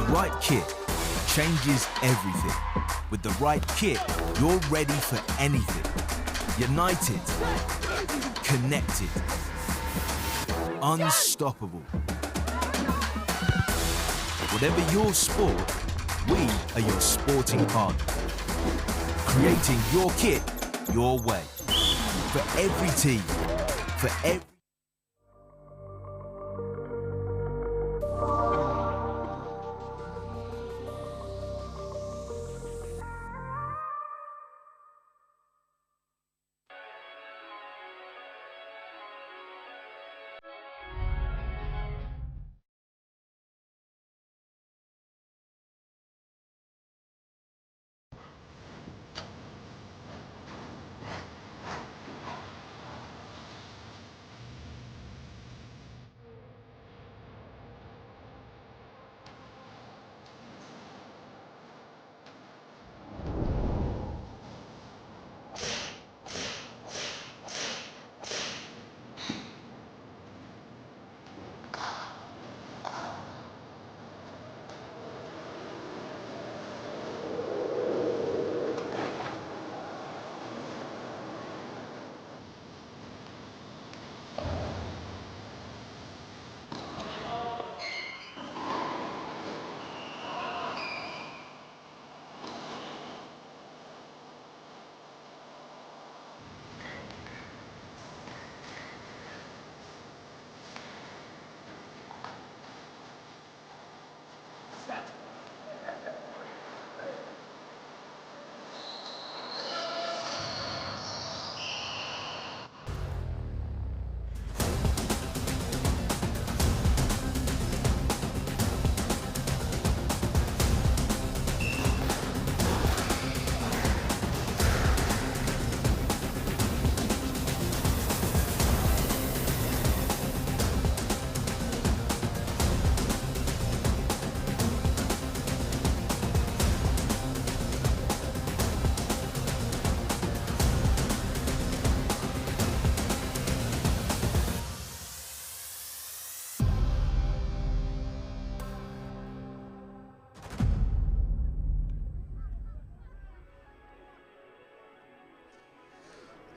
right kit changes everything. With the right kit, you're ready for anything. United, connected, unstoppable. Whatever your sport, we are your sporting partner. Creating your kit, your way. For every team, for every...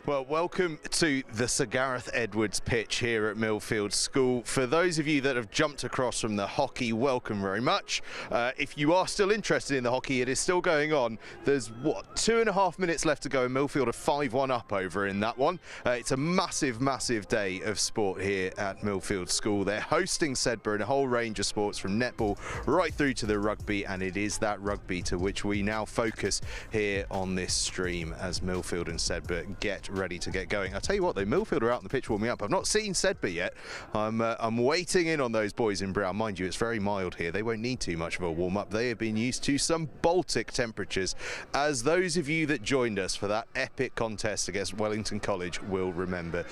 Well, welcome to the Sir Gareth Edwards pitch here at Millfield School. For those of you that have jumped across from the hockey, welcome very much. If you are still interested in the hockey, it is still going on. There's, what, 2.5 minutes left to go, and Millfield are 5-1 up over in that one. It's a massive, massive day of sport here at Millfield School. They're hosting SEDBERGH in a whole range of sports, from netball right through to the rugby, and it is that rugby to which we now focus here on this stream as Millfield and SEDBERGH get ready to get going. I'll tell you what though, Millfield are out on the pitch warming up. I've not seen SEDBERGH yet. I'm waiting in on those boys in brown. Mind you, it's very mild here. They won't need too much of a warm-up. They have been used to some Baltic temperatures, as those of you that joined us for that epic contest against Wellington College will remember.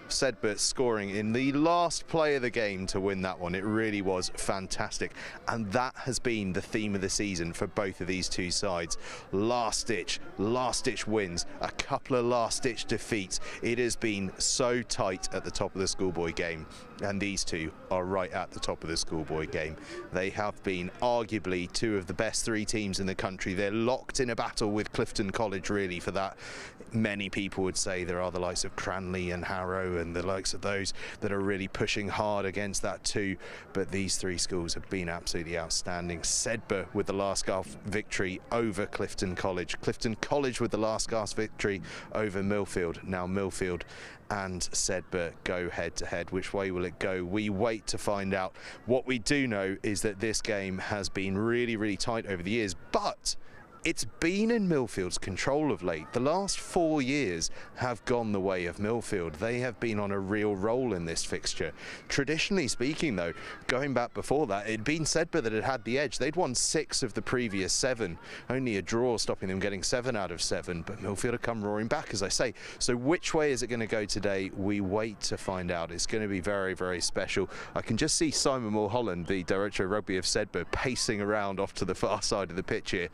SEDBERGH scoring in the last play of the game to win that one. It really was fantastic, and that has been the theme of the season for both of these two sides. Last ditch wins, a couple of last ditch defeats. It has been so tight at the top of the schoolboy game, and these two are right at the top of the schoolboy game. They have been arguably two of the best three teams in the country. They're locked in a battle with Clifton College really for that. Many people would say there are the likes of Cranley and Harrow and the likes of those that are really pushing hard against that too, but these three schools have been absolutely outstanding. SEDBERGH with the last gasp victory over Clifton College. Clifton College with the last gasp victory over Millfield. Now Millfield and SEDBERGH go head to head. Which way will it go? We wait to find out. What we do know is that this game has been really, really tight over the years, but it's been in Millfield's control of late. The last 4 years have gone the way of Millfield. They have been on a real roll in this fixture. Traditionally speaking though, going back before that, it'd been SEDBERGH that had had the edge. They'd won 6 of the previous 7, only a draw stopping them getting 7 out of 7, but Millfield have come roaring back, as I say. So which way is it going to go today? We wait to find out. It's going to be very, very special. I can just see Simon Mulholland, the director of rugby of SEDBERGH, pacing around off to the far side of the pitch here.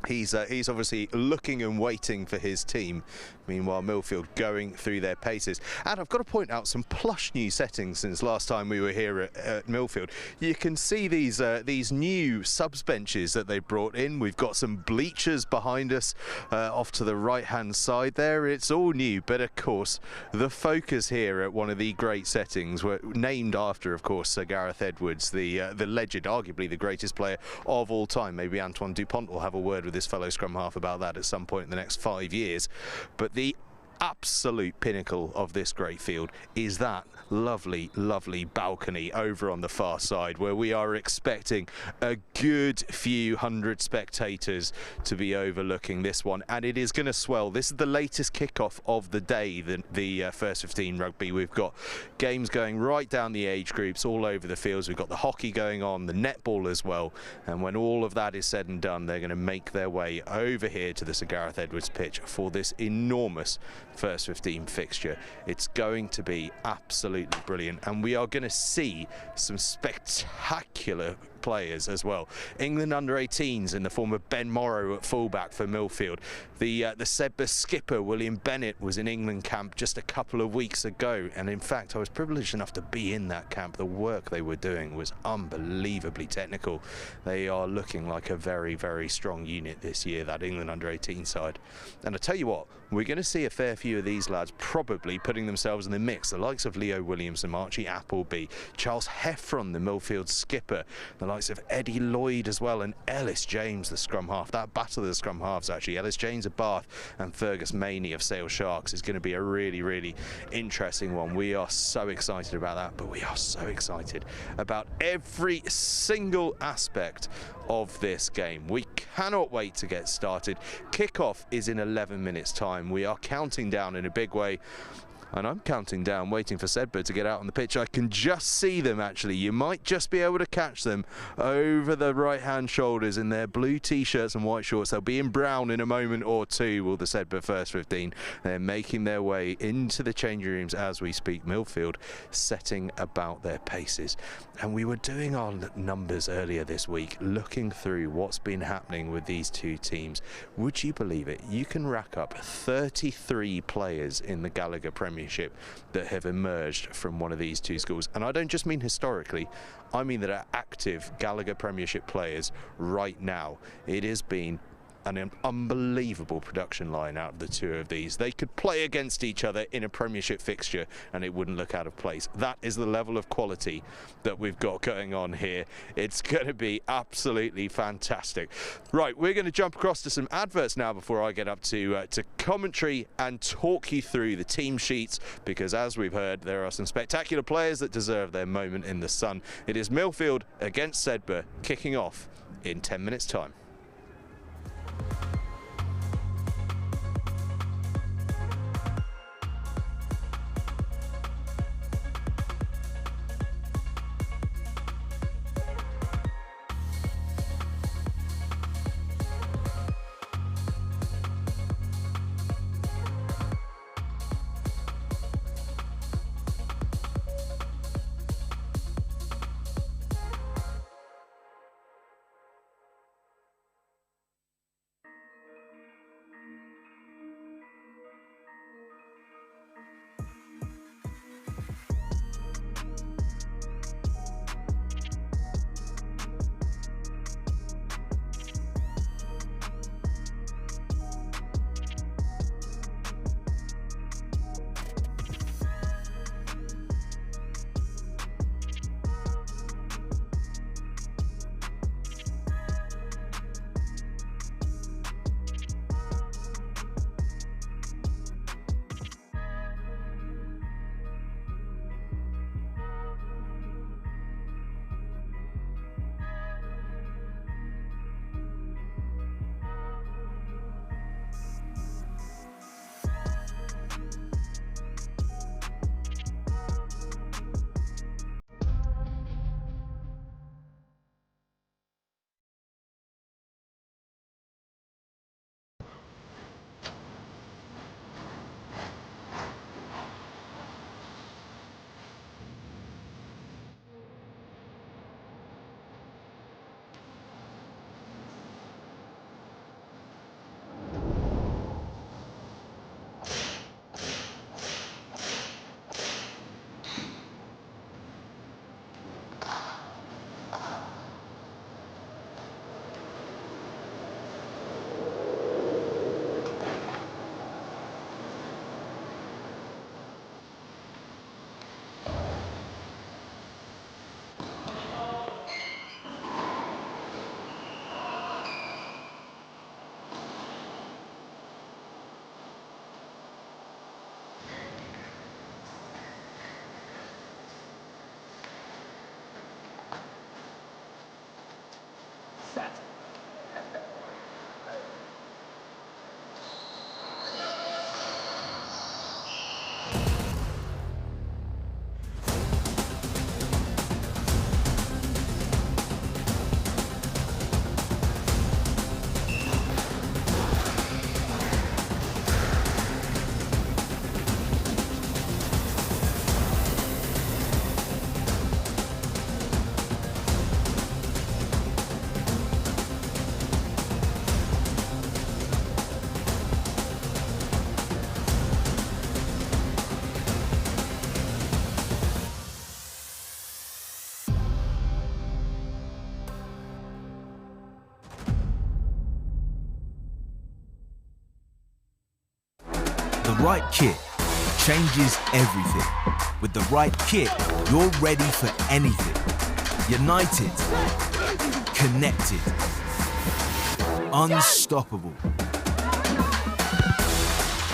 He's obviously looking and waiting for his team. Meanwhile, MILLFIELD going through their paces. And I've got to point out some plush new settings since last time we were here at MILLFIELD. You can see these new subs benches that they brought in. We've got some bleachers behind us off to the right-hand side there. It's all new, but of course, the focus here at one of the great settings were named after, of course, Sir Gareth Edwards, the legend, arguably the greatest player of all time. Maybe Antoine Dupont will have a word with his fellow scrum half about that at some point in the next 5 years. But the absolute pinnacle of this great field is that lovely, lovely balcony over on the far side, where we are expecting a good few hundred spectators to be overlooking this one, and it is going to swell. This is the latest kickoff of the day, the first 15 rugby. We've got games going right down the age groups all over the fields. We've got the hockey going on, the netball as well, and when all of that is said and done, they're going to make their way over here to the Sir Gareth Edwards pitch for this enormous first 15 fixture. It's going to be absolutely brilliant, and we are going to see some spectacular players as well. England under-18s in the form of Ben Morrow at fullback for MILLFIELD. The SEDBERGH skipper William Bennett was in England camp just a couple of weeks ago, and in fact I was privileged enough to be in that camp. The work they were doing was unbelievably technical. They are looking like a very, very strong unit this year, that England under-18 side. And I tell you what, we're going to see a fair few of these lads probably putting themselves in the mix. The likes of Leo Williamson, Archie Appleby, Charles Heffron, the MILLFIELD skipper, the likes of Eddie Lloyd as well, and Ellis James, the scrum half. That battle of the scrum halves, actually, Ellis James of Bath and Fergus Maney of Sale Sharks, is going to be a really, really interesting one. We are so excited about that, but we are so excited about every single aspect of this game. We cannot wait to get started. Kickoff is in 11 minutes time. We are counting down in a big way, and I'm counting down, waiting for SEDBERGH to get out on the pitch. I can just see them, actually. You might just be able to catch them over the right-hand shoulders in their blue T-shirts and white shorts. They'll be in brown in a moment or two, will the SEDBERGH first 15. They're making their way into the changing rooms as we speak. MILLFIELD setting about their paces. And we were doing our numbers earlier this week, looking through what's been happening with these two teams. Would you believe it? You can rack up 33 players in the Gallagher Premiership that have emerged from one of these two schools. And I don't just mean historically, I mean that are active Gallagher Premiership players right now. It has been an unbelievable production line out of the two of these. They could play against each other in a Premiership fixture and it wouldn't look out of place. That is the level of quality that we've got going on here. It's going to be absolutely fantastic. Right, we're going to jump across to some adverts now before I get up to commentary and talk you through the team sheets, because as we've heard, there are some spectacular players that deserve their moment in the sun. It is MILLFIELD against SEDBERGH, kicking off in 10 minutes time. The right kit changes everything. With the right kit, you're ready for anything. United, connected, unstoppable.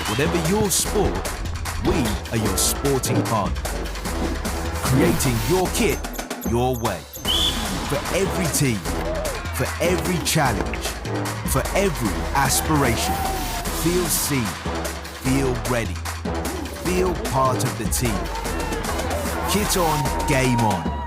Whatever your sport, we are your sporting partner. Creating your kit, your way. For every team, for every challenge, for every aspiration. Feel seen, feel ready, feel part of the team. Kit on, game on.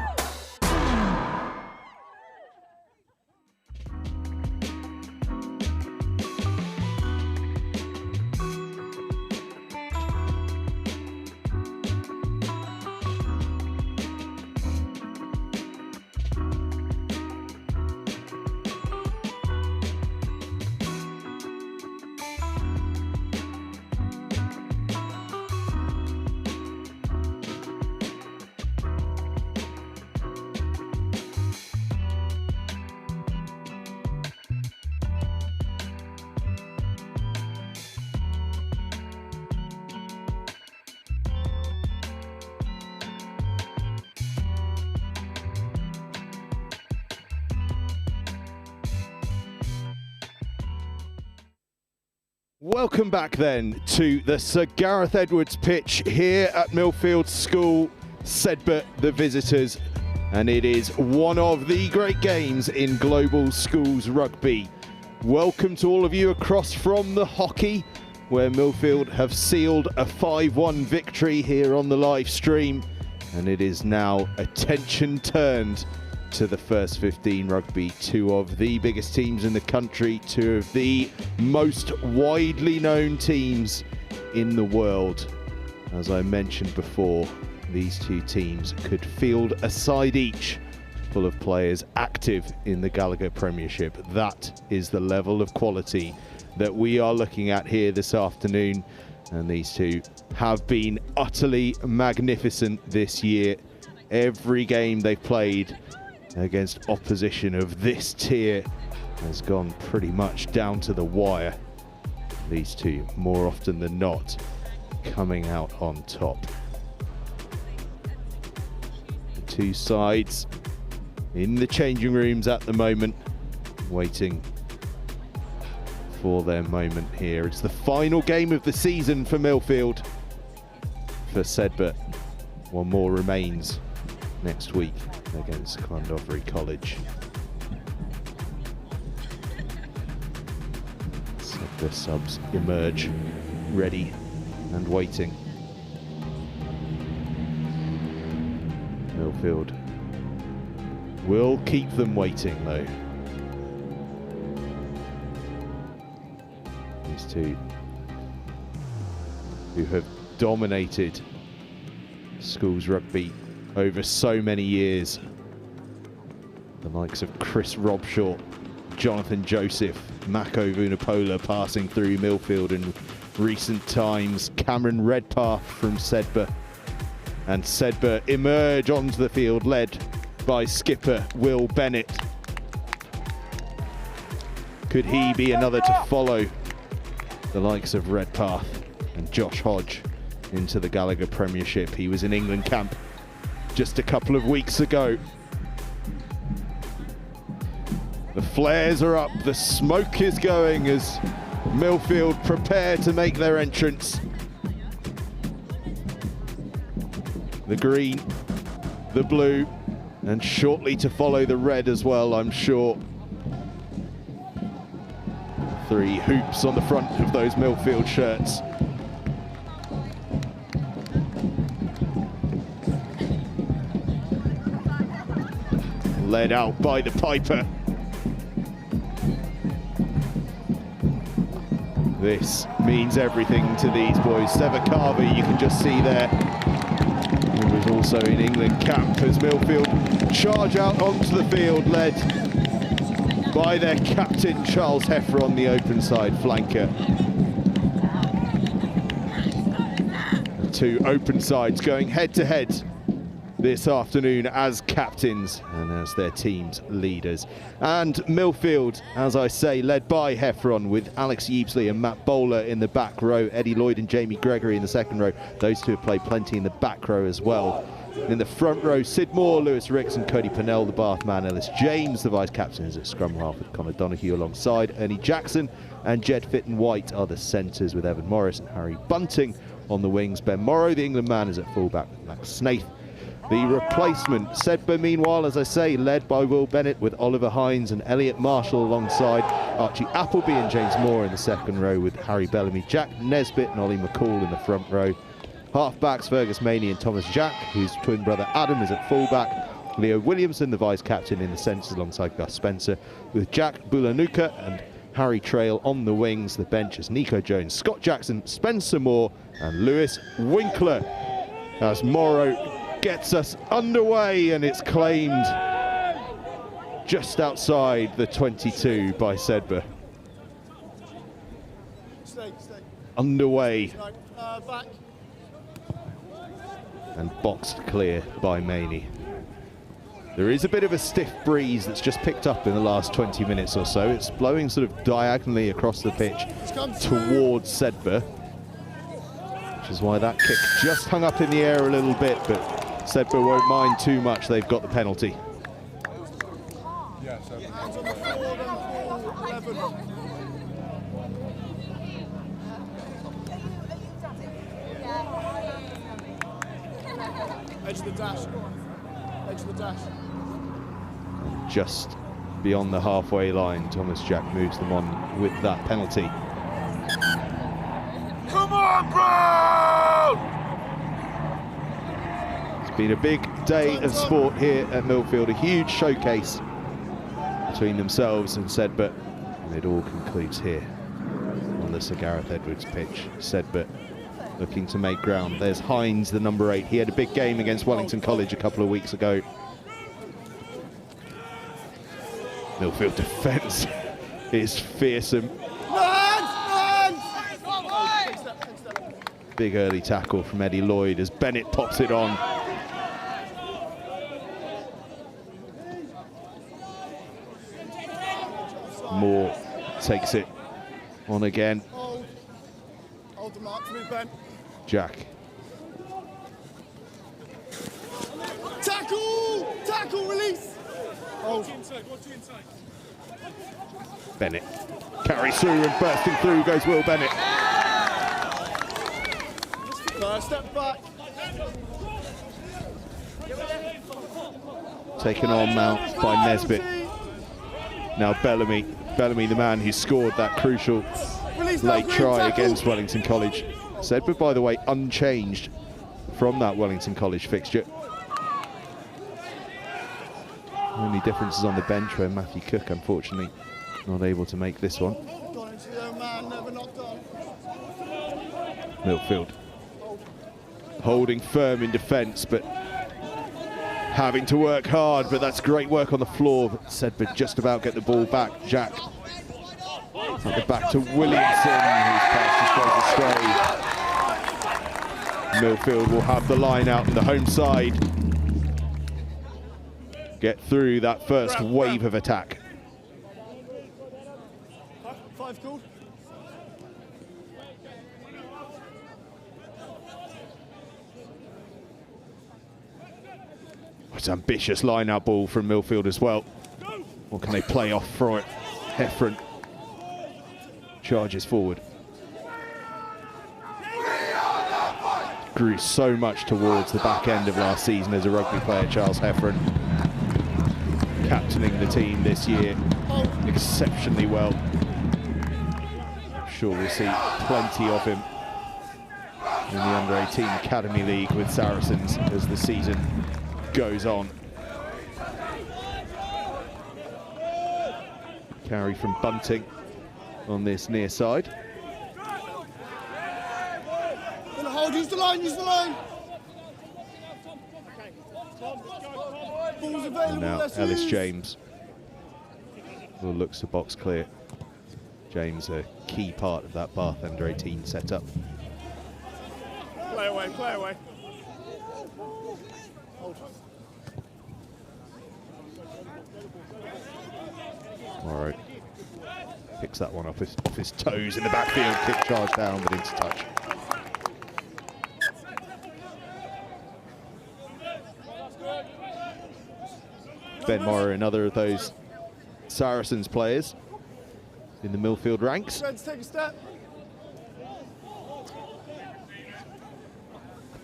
Welcome back then to the Sir Gareth Edwards pitch here at Millfield School, SEDBERGH, the visitors, and it is one of the great games in global schools rugby. Welcome to all of you across from the hockey, where Millfield have sealed a 5-1 victory here on the live stream, and it is now attention turned to the first 15 rugby. Two of the biggest teams in the country, two of the most widely known teams in the world. As I mentioned before, these two teams could field a side each full of players active in the Gallagher Premiership. That is the level of quality that we are looking at here this afternoon, and these two have been utterly magnificent this year. Every game they've played against opposition of this tier has gone pretty much down to the wire. These two, more often than not, coming out on top. The two sides in the changing rooms at the moment, waiting for their moment here. It's the final game of the season for Millfield. For SEDBERGH, one more remains next week against Llandovery College. SEDBERGH subs emerge, ready and waiting. Millfield will keep them waiting though. These two who have dominated schools rugby over so many years. The likes of Chris Robshaw, Jonathan Joseph, Mako Vunapola passing through Millfield in recent times, Cameron Redpath from SEDBERGH, and SEDBERGH emerge onto the field led by skipper Will Bennett. Could he be another to follow the likes of Redpath and Josh Hodge into the Gallagher Premiership? He was in England camp just a couple of weeks ago. The flares are up, the smoke is going as Millfield prepare to make their entrance. The green, the blue, and shortly to follow the red as well, I'm sure. Three hoops on the front of those Millfield shirts. Led out by the Piper. This means everything to these boys. Seva Carver, you can just see there, who was also in England camp, as Millfield charge out onto the field, led by their captain Charles Heffer on the open side flanker. The two open sides going head to head this afternoon as captains and as their team's leaders. And Millfield, as I say, led by Heffron, with Alex Yeebsley and Matt Bowler in the back row, Eddie Lloyd and Jamie Gregory in the second row. Those two have played plenty in the back row as well. In the front row, Sid Moore, Lewis Ricks and Cody Pennell, the Bath man. Ellis James, the vice captains at scrum half, with Connor Donoghue alongside Ernie Jackson, and Jed Fitton-White are the centres, with Evan Morris and Harry Bunting on the wings. Ben Morrow, the England man, is at fullback with Max Snaith. The replacement, SEDBERGH, meanwhile, as I say, led by Will Bennett, with Oliver Hines and Elliot Marshall alongside Archie Appleby and James Moore in the second row, with Harry Bellamy, Jack Nesbitt and Ollie McCall in the front row. Half-backs, Fergus Maney and Thomas Jack, whose twin brother Adam is at fullback. Leo Williamson, the vice-captain, in the centres alongside Gus Spencer, with Jack Bulanuka and Harry Trail on the wings. The bench is Nico Jones, Scott Jackson, Spencer Moore and Lewis Winkler, as Morrow gets us underway, and it's claimed just outside the 22 by SEDBERGH. Underway. Back. And boxed clear by Maney. There is a bit of a stiff breeze that's just picked up in the last 20 minutes or so. It's blowing sort of diagonally across the pitch towards SEDBERGH, which is why that kick just hung up in the air a little bit, but SEDBERGH won't mind too much. They've got the penalty. Edge of the dash. Edge of the dash. And just beyond the halfway line, Thomas Jack moves them on with that penalty. Come on, bro! It's been a big day of sport here at Millfield, a huge showcase between themselves and SEDBERGH, and it all concludes here on the Sir Gareth Edwards pitch. SEDBERGH looking to make ground. There's Hines, the number 8. He had a big game against Wellington College a couple of weeks ago. Millfield defence is fearsome. Big early tackle from Eddie Lloyd as Bennett pops it on. Moore takes it on again. Hold the mark for me, Ben. Jack. Tackle! Tackle, release! Hold. Bennett carries through, and bursting through goes Will Bennett. Step back. Taken on Mount by Nesbitt. Now Bellamy, the man who scored that crucial late try against Wellington College. SEDBERGH, by the way, unchanged from that Wellington College fixture. Only differences on the bench, where Matthew Cook, unfortunately, not able to make this one. Millfield holding firm in defence, but having to work hard, but that's great work on the floor. But SEDBERGH just about get the ball back. Jack at the back to Williamson, whose pass just goes astray. Millfield will have the line out on the home side. Get through that first wave of attack. 5 called. It's an ambitious line-out ball from Millfield as well. What can they play off for it? Heffron charges forward. Grew so much towards the back end of last season as a rugby player, Charles Heffron. Captaining the team this year exceptionally well. I'm sure we'll see plenty of him in the Under-18 Academy League with Saracens as the season goes on. Carry from Bunting on this near side. Hold, use the line, use the line. Ball's available, And now let's Ellis use. James will look to box clear. James, a key part of that Bath Under-18 setup. Play away, play away. Morrow picks that one off his toes in the backfield, kick charge down, but into touch. Ben Morrow, another of those Saracens players in the Millfield ranks. Take a step.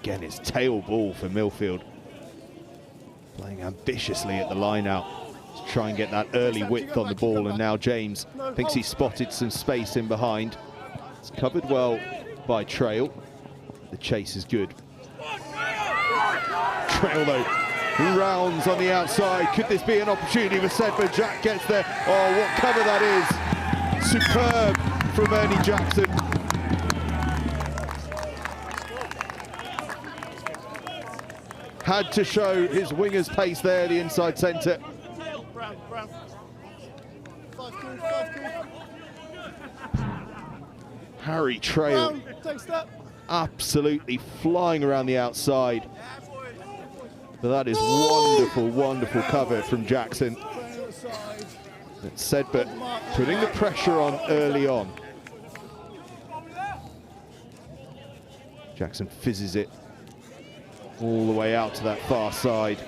Again, it's tail ball for Millfield. Playing ambitiously at the line out to try and get that early width on the ball, and now James thinks he's spotted some space in behind. It's covered well by Trail. The chase is good. Trail though, rounds on the outside. Could this be an opportunity for SEDBERGH? Jack gets there. Oh, what cover that is. Superb from Ernie Jackson. Had to show his winger's pace there, the inside centre. Brown. 5 cool. Harry Trail Brown, take a step. absolutely flying around the outside. But that is wonderful, wonderful cover from Jackson. SEDBERGH putting the pressure on early on. Jackson fizzes it all the way out to that far side.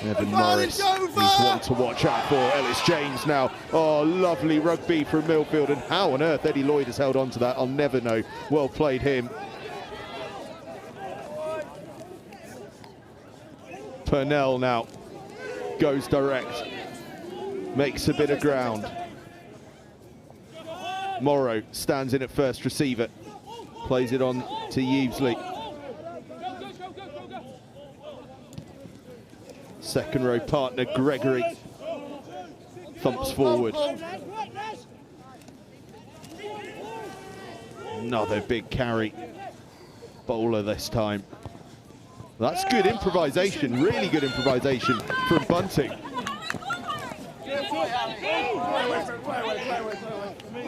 Evan Morris, he's one to watch out for. Ellis James now. Oh, lovely rugby from Millfield, and how on earth Eddie Lloyd has held on to that, I'll never know. Well played him. Purnell now goes direct, makes a bit of ground. Morrow stands in at first receiver, plays it on to Yevesley. Second row partner Gregory thumps forward. Another big carry. Bowler this time. That's good improvisation, really good improvisation from Bunting.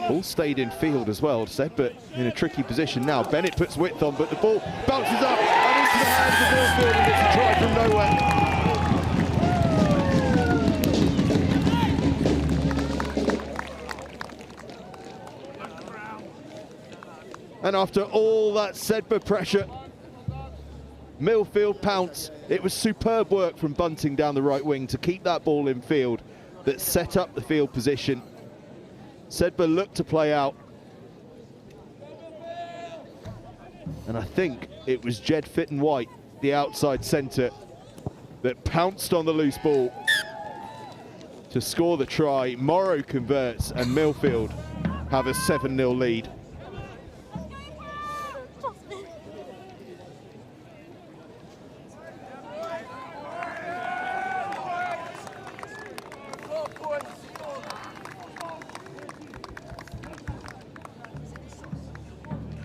Ball stayed in field as well, SEDBERGH in a tricky position now. Bennett puts width on, but the ball bounces up and into the hands of Millfield, and it's a try from nowhere. And after all that SEDBERGH pressure, Millfield pounce. It was superb work from Bunting down the right wing to keep that ball in field that set up the field position. SEDBERGH looked to play out. And I think it was Jed Fitton-White, the outside centre, that pounced on the loose ball to score the try. Morrow converts and Millfield have a 7-0 lead.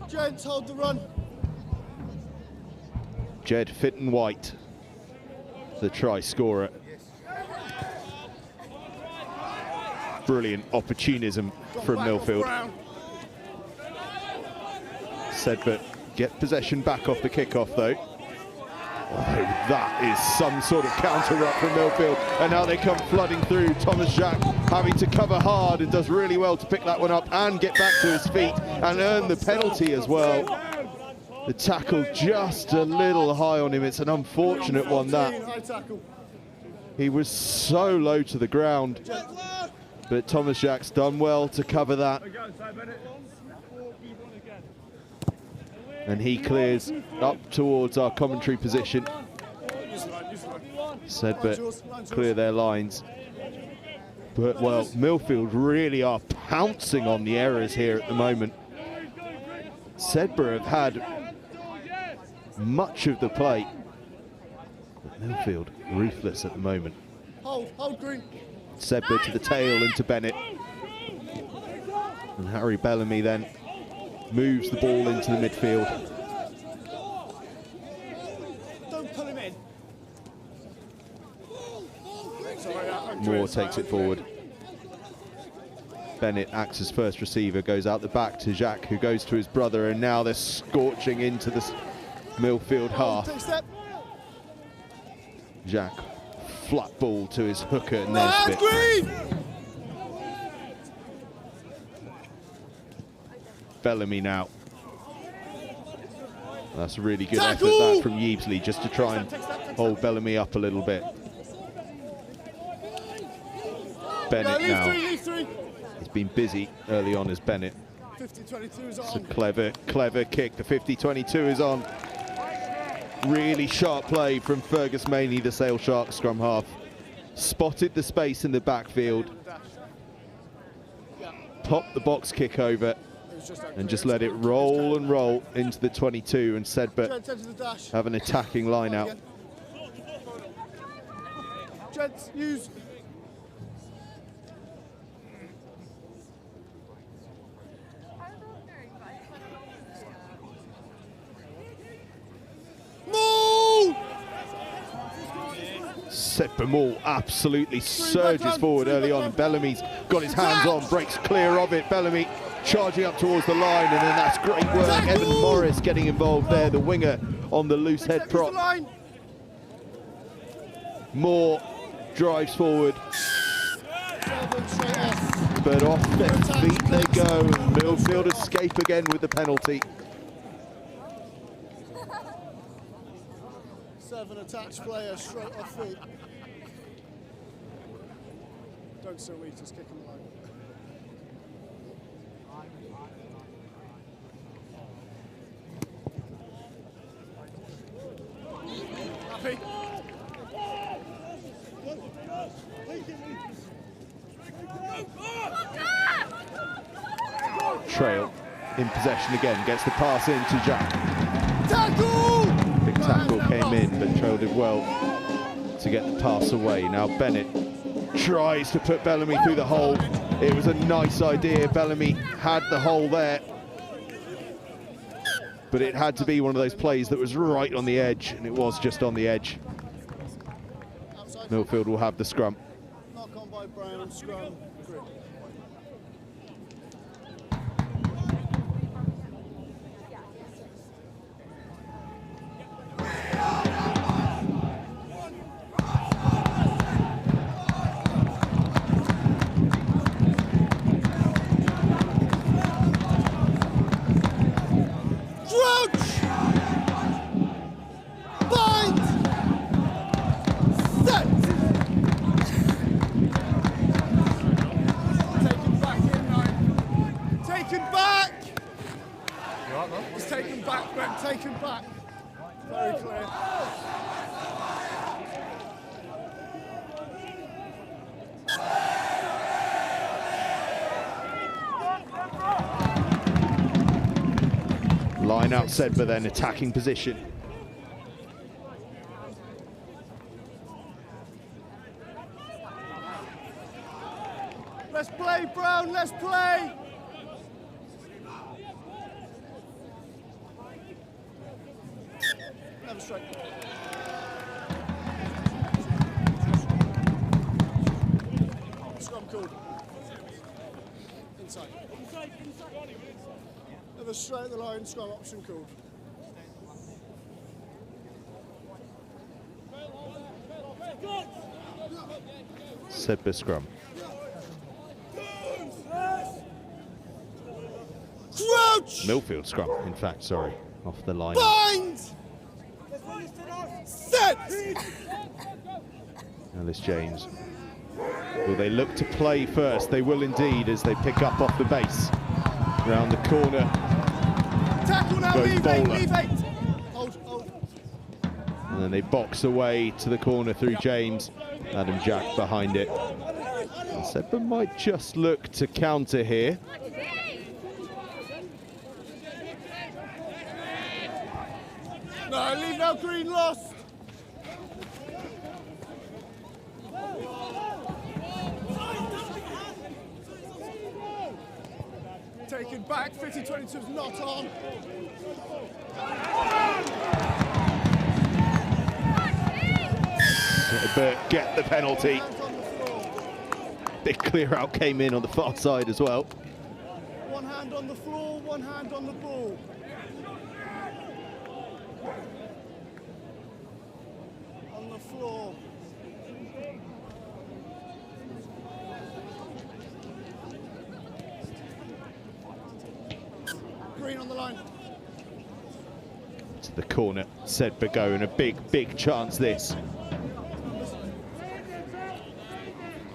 Gents, hold the run. Jed Fitton-White, the try scorer. Brilliant opportunism from Millfield. SEDBERGH get possession back off the kickoff though. Oh, that is some sort of counter-ruck from Millfield, and now they come flooding through. Thomas Jacques having to cover hard and does really well to pick that one up and get back to his feet and earn the penalty as well. The tackle just a little high on him. It's an unfortunate one, that. He was so low to the ground, but Thomas Jacques done well to cover that. And he clears up towards our commentary position. SEDBERGH clear their lines. But, well, Millfield really are pouncing on the errors here at the moment. SEDBERGH have had much of the play, but Millfield ruthless at the moment. Hold green. SEDBERGH to the tail and to Bennett. And Harry Bellamy then moves the ball into the midfield. Don't pull him in. Moore takes it forward. Bennett acts as first receiver, goes out the back to Jacques, who goes to his brother, and now they're scorching into the Millfield half. Take step. Jack, flat ball to his hooker, No, Nesbitt. green! Bellamy now. That's a really good Tackle! effort that from Yeebsley, just to try and hold Bellamy up a little bit. Bennett now. Leave three. He's been busy early on as Bennett. 50-22 is It's a on. clever kick. The 50-22 is on. Really sharp play from Fergus Maney, the Sale Sharks scrum half. Spotted the space in the backfield. Popped the box kick over and just let it roll and roll into the 22, and SEDBERGH have an attacking line out. Gents, use. Move! SEDBERGH Mall absolutely surges forward early on. Bellamy's got his hands on, breaks clear of it. Bellamy charging up towards the line, and then that's great work. Evan Morris getting involved there, the winger on the loose head prop. Moore drives forward, but off their feet they go. Millfield escape again with the penalty. 7 attached players straight off feet. Don't so weak, just kick them line. Happy? Trail in possession again, gets the pass in to Jack. Tackle! Big tackle came in, but Trail did well to get the pass away. Now Bennett tries to put Bellamy through the hole. It was a nice idea. Bellamy had the hole there, but it had to be one of those plays that was right on the edge, and it was just on the edge. Millfield will have the scrum. Knock on by Brown, scrum, grip. Taken back. Very clear. Line out SEDBERGH then, attacking position. Let's play, Brown, let's play. Never straight. Scrum called. Inside. Never straight at the line, scrum option called. SEDBERGH scrum. Crouch! Millfield scrum, in fact, sorry, off the line. Bind! Set! Ellis James. Will they look to play first? They will indeed, as they pick up off the base. Round the corner. Tackle now, Goes leave 8, bowler. leave 8. Hold. And then they box away to the corner through James. Adam Jack behind it. And SEDBERGH might just look to counter here. No, leave now, green lost. Taken back, 50-22 is not on. SEDBERGH get the penalty. Big clear out came in on the far side as well. One hand on the floor, one hand on the ball. floor. Green on the line. To the corner, SEDBERGH go, and a big chance this.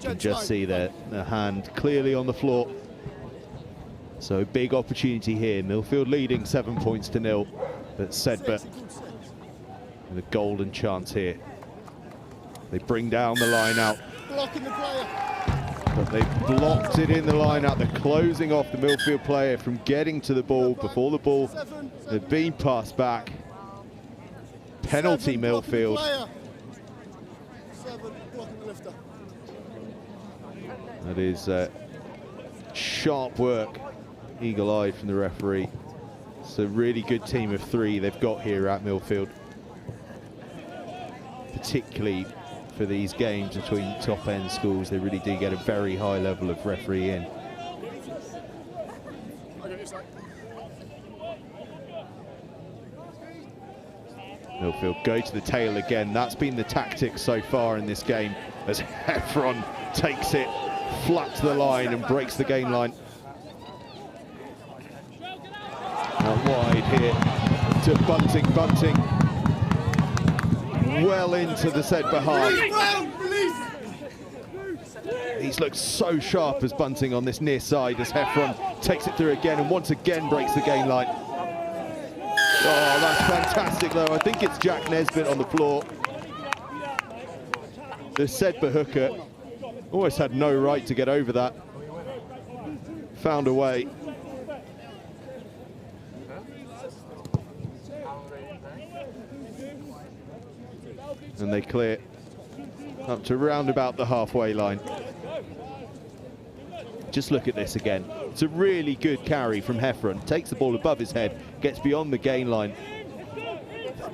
You can just see the hand clearly on the floor. So big opportunity here. Millfield leading 7 points to 0, but SEDBERGH with a golden chance here. They bring down the line out. Blocking the player. But they blocked it in the line out. They're closing off the Millfield player from getting to the ball before the ball had been passed back. Penalty Millfield. 7 blocking the lifter. That is sharp work, eagle-eyed from the referee. It's a really good team of 3 they've got here at Millfield, particularly for these games between top-end schools. They really do get a very high level of referee in. Millfield go to the tail again. That's been the tactic so far in this game, as Heffron takes it flat to the line and breaks the game line. Now wide here to Bunting. Well into the SEDBERGH half. He's looked so sharp as Bunting on this near side, as Heffron takes it through again and once again breaks the game line. Oh, that's fantastic though. I think it's Jack Nesbitt on the floor. The SEDBERGH hooker almost had no right to get over that. Found a way. And they clear up to round about the halfway line. Just look at this again. It's a really good carry from Heffron. Takes the ball above his head, gets beyond the gain line.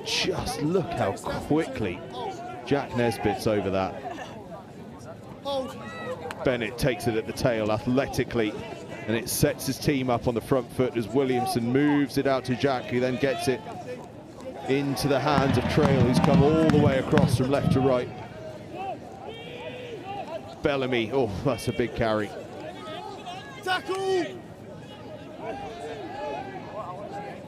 Just look how quickly Jack Nesbitt's over that. Bennett takes it at the tail athletically, and it sets his team up on the front foot as Williamson moves it out to Jack, who then gets it into the hands of Trail, who's come all the way across from left to right. Bellamy, oh, that's a big carry. Tackle!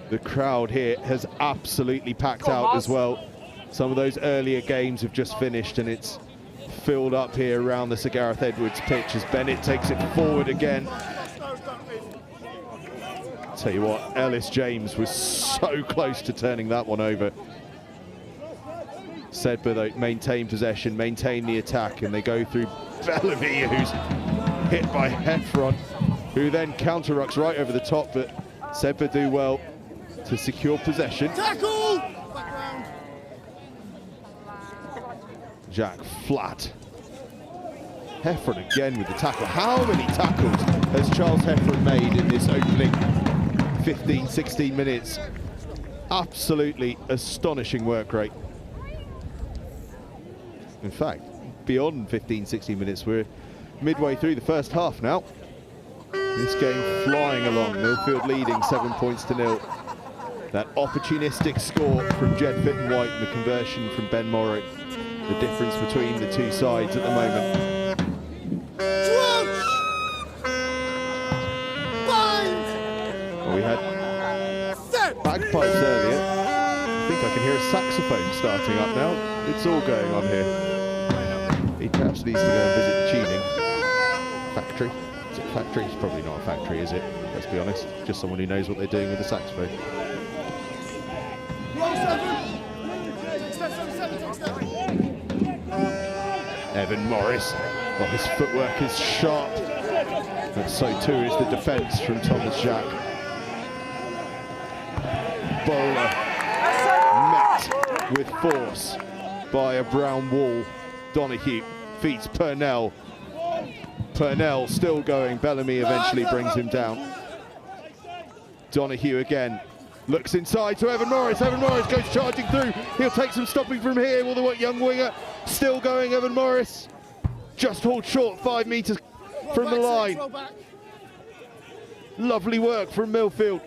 The crowd here has absolutely packed out as well. Some of those earlier games have just finished, and it's filled up here around the Sir Gareth Edwards pitch as Bennett takes it forward again. Tell you what, Ellis James was so close to turning that one over. SEDBERGH though maintain possession, maintain the attack, and they go through Bellamy, who's hit by Heffron, who then counter-rucks right over the top, but SEDBERGH do well to secure possession. Tackle! Background. Jack flat. Heffron again with the tackle. How many tackles has Charles Heffron made in this opening 15, 16 minutes? Absolutely astonishing work rate. In fact, beyond 15, 16 minutes, we're midway through the first half now. This game flying along, Millfield leading 7 points to 0. That opportunistic score from Jed Fitton-White and the conversion from Ben Morrow. The difference between the two sides at the moment. Well, we had bagpipes earlier. I think I can hear a saxophone starting up now. It's all going on here. He perhaps needs to go and visit the tuning factory. Is it a factory? It's probably not a factory, is it? Let's be honest. Just someone who knows what they're doing with the saxophone. Evan Morris. Well, his footwork is sharp. And so too is the defence from Thomas Jack. Bowler met with force by a brown wall. Donahue feeds Purnell. Purnell still going. Bellamy eventually brings him down. Donahue again. Looks inside to Evan Morris. Evan Morris goes charging through. He'll take some stopping from here. Will the young winger still going? Evan Morris just hauled short 5 metres from the line. Lovely work from Millfield.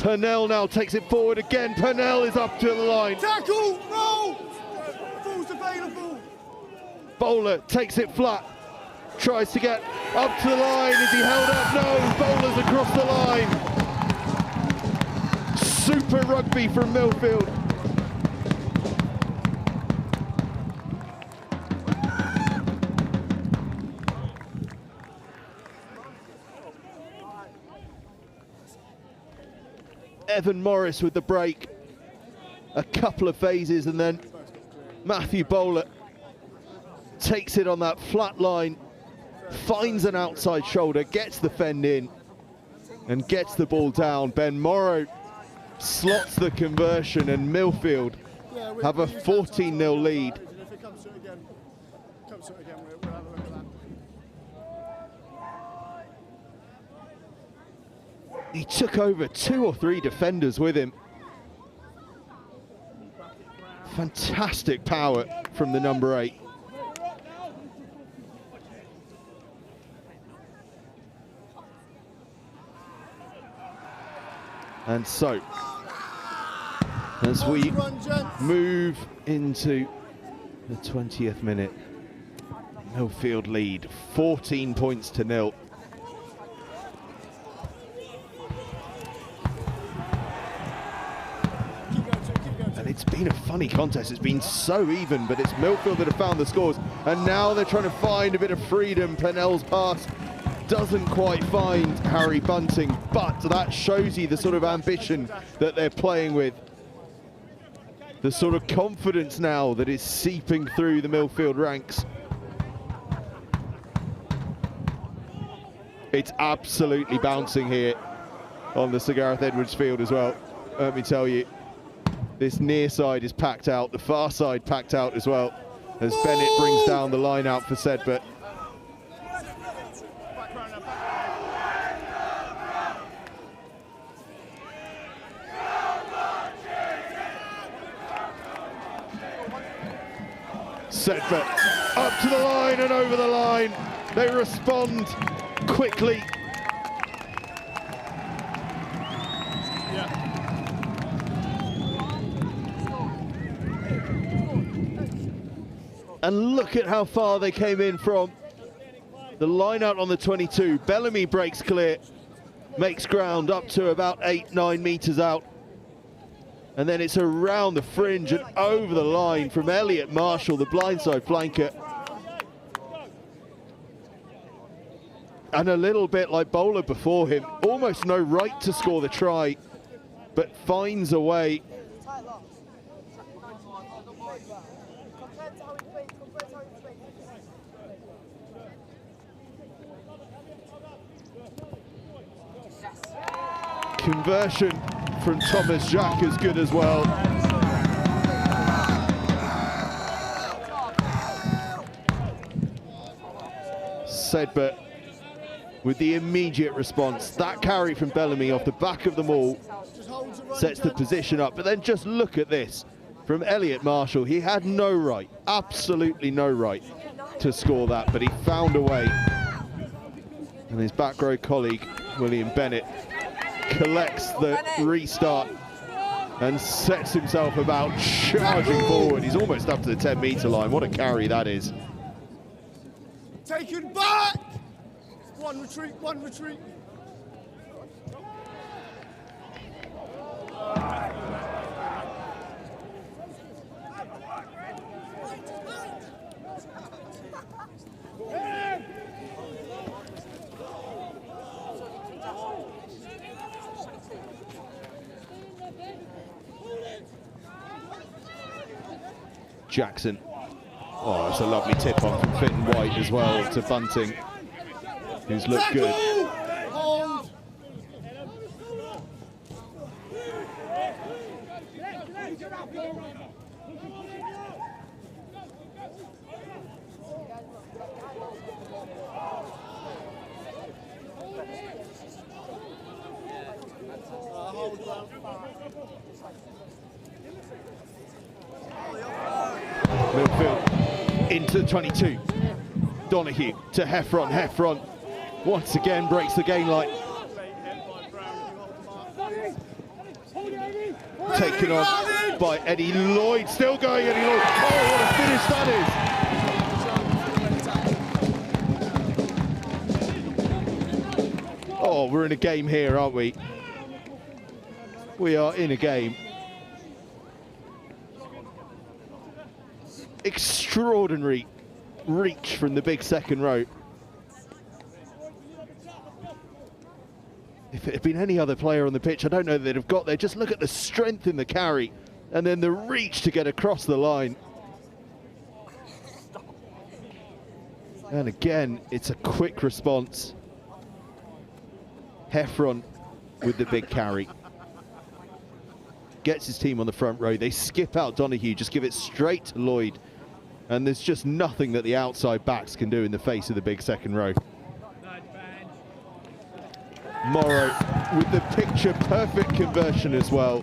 Purnell now takes it forward again. Purnell is up to the line. Tackle! Roll! Ball's available. Bowler takes it flat. Tries to get up to the line. Is he held up? No. Bowler's across the line. Super rugby from Millfield. Evan Morris with the break. A couple of phases and then Matthew Bowler takes it on that flat line, finds an outside shoulder, gets the fend in and gets the ball down. Ben Morrow slots the conversion and Millfield have a 14-0 lead. If it comes to it again, we'll have a look at that. He took over 2 or 3 defenders with him. Fantastic power from the number 8. And so, as we move into the 20th minute, Millfield lead 14 points to 0. And it's been a funny contest. It's been so even, but it's Millfield that have found the scores. And now they're trying to find a bit of freedom. Purnell's pass doesn't quite find Harry Bunting, but that shows you the sort of ambition that they're playing with. The sort of confidence now that is seeping through the Millfield ranks. It's absolutely bouncing here on the Sir Gareth Edwards field as well. Let me tell you, this near side is packed out, the far side packed out as well, as Bennett brings down the line out for SEDBERGH. SEDBERGH up to the line and over the line. They respond quickly. And look at how far they came in from the line out on the 22. Bellamy breaks clear, makes ground up to about 8-9 meters out. And then it's around the fringe and over the line from Elliot Marshall, the blindside flanker. And a little bit like Bowler before him, almost no right to score the try, but finds a way. Conversion from Thomas Jack is good as well. SEDBERGH with the immediate response. That carry from Bellamy off the back of the maul sets the position up. But then just look at this from Elliot Marshall. He had no right, absolutely no right to score that, but he found a way. And his back row colleague, William Bennett, collects the restart and sets himself about charging forward. He's almost up to the 10-meter line. What a carry that is. Taken back! One retreat, one retreat. Jackson. Oh, it's a lovely tip on from Fitton White as well to Bunting, who's looked good. Hold. Millfield into the 22. Donahue to Heffron. Heffron once again breaks the gain line. taken on by Eddie Lloyd. Still going, Eddie Lloyd. Oh, what a finish that is. Oh, we're in a game here, aren't we? We are in a game. Extraordinary reach from the big second row. If it had been any other player on the pitch, I don't know that they'd have got there. Just look at the strength in the carry and then the reach to get across the line. And again, it's a quick response. Heffron with the big carry. Gets his team on the front row. They skip out Donahue, just give it straight to Lloyd. And there's just nothing that the outside backs can do in the face of the big second row. Morrow with the picture perfect conversion as well.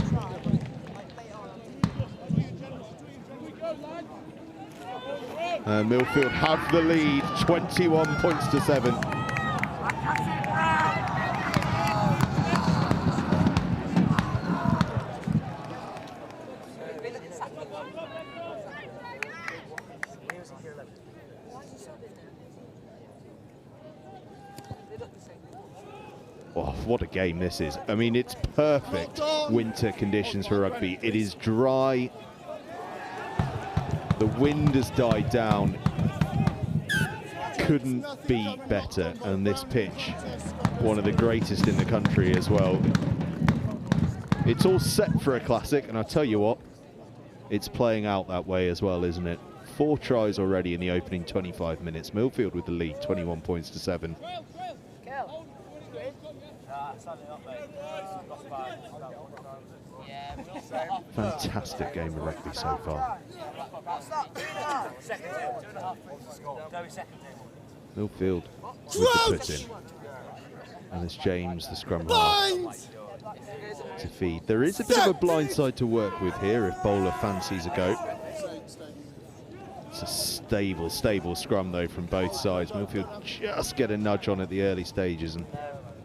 Millfield have the lead, 21 points to 7. Oh, what a game this is. I mean, it's perfect winter conditions for rugby. It is dry. The wind has died down. Couldn't be better. And this pitch, one of the greatest in the country as well. It's all set for a classic, and I'll tell you what, it's playing out that way as well, isn't it? 4 tries already in the opening 25 minutes. Millfield with the lead, 21 points to 7. Fantastic game of rugby so far. Millfield with the put in. And it's James, the scrum half, to feed. There is a bit of a blind side to work with here if Bowler fancies a go. It's a stable scrum though from both sides. Millfield just get a nudge on at the early stages and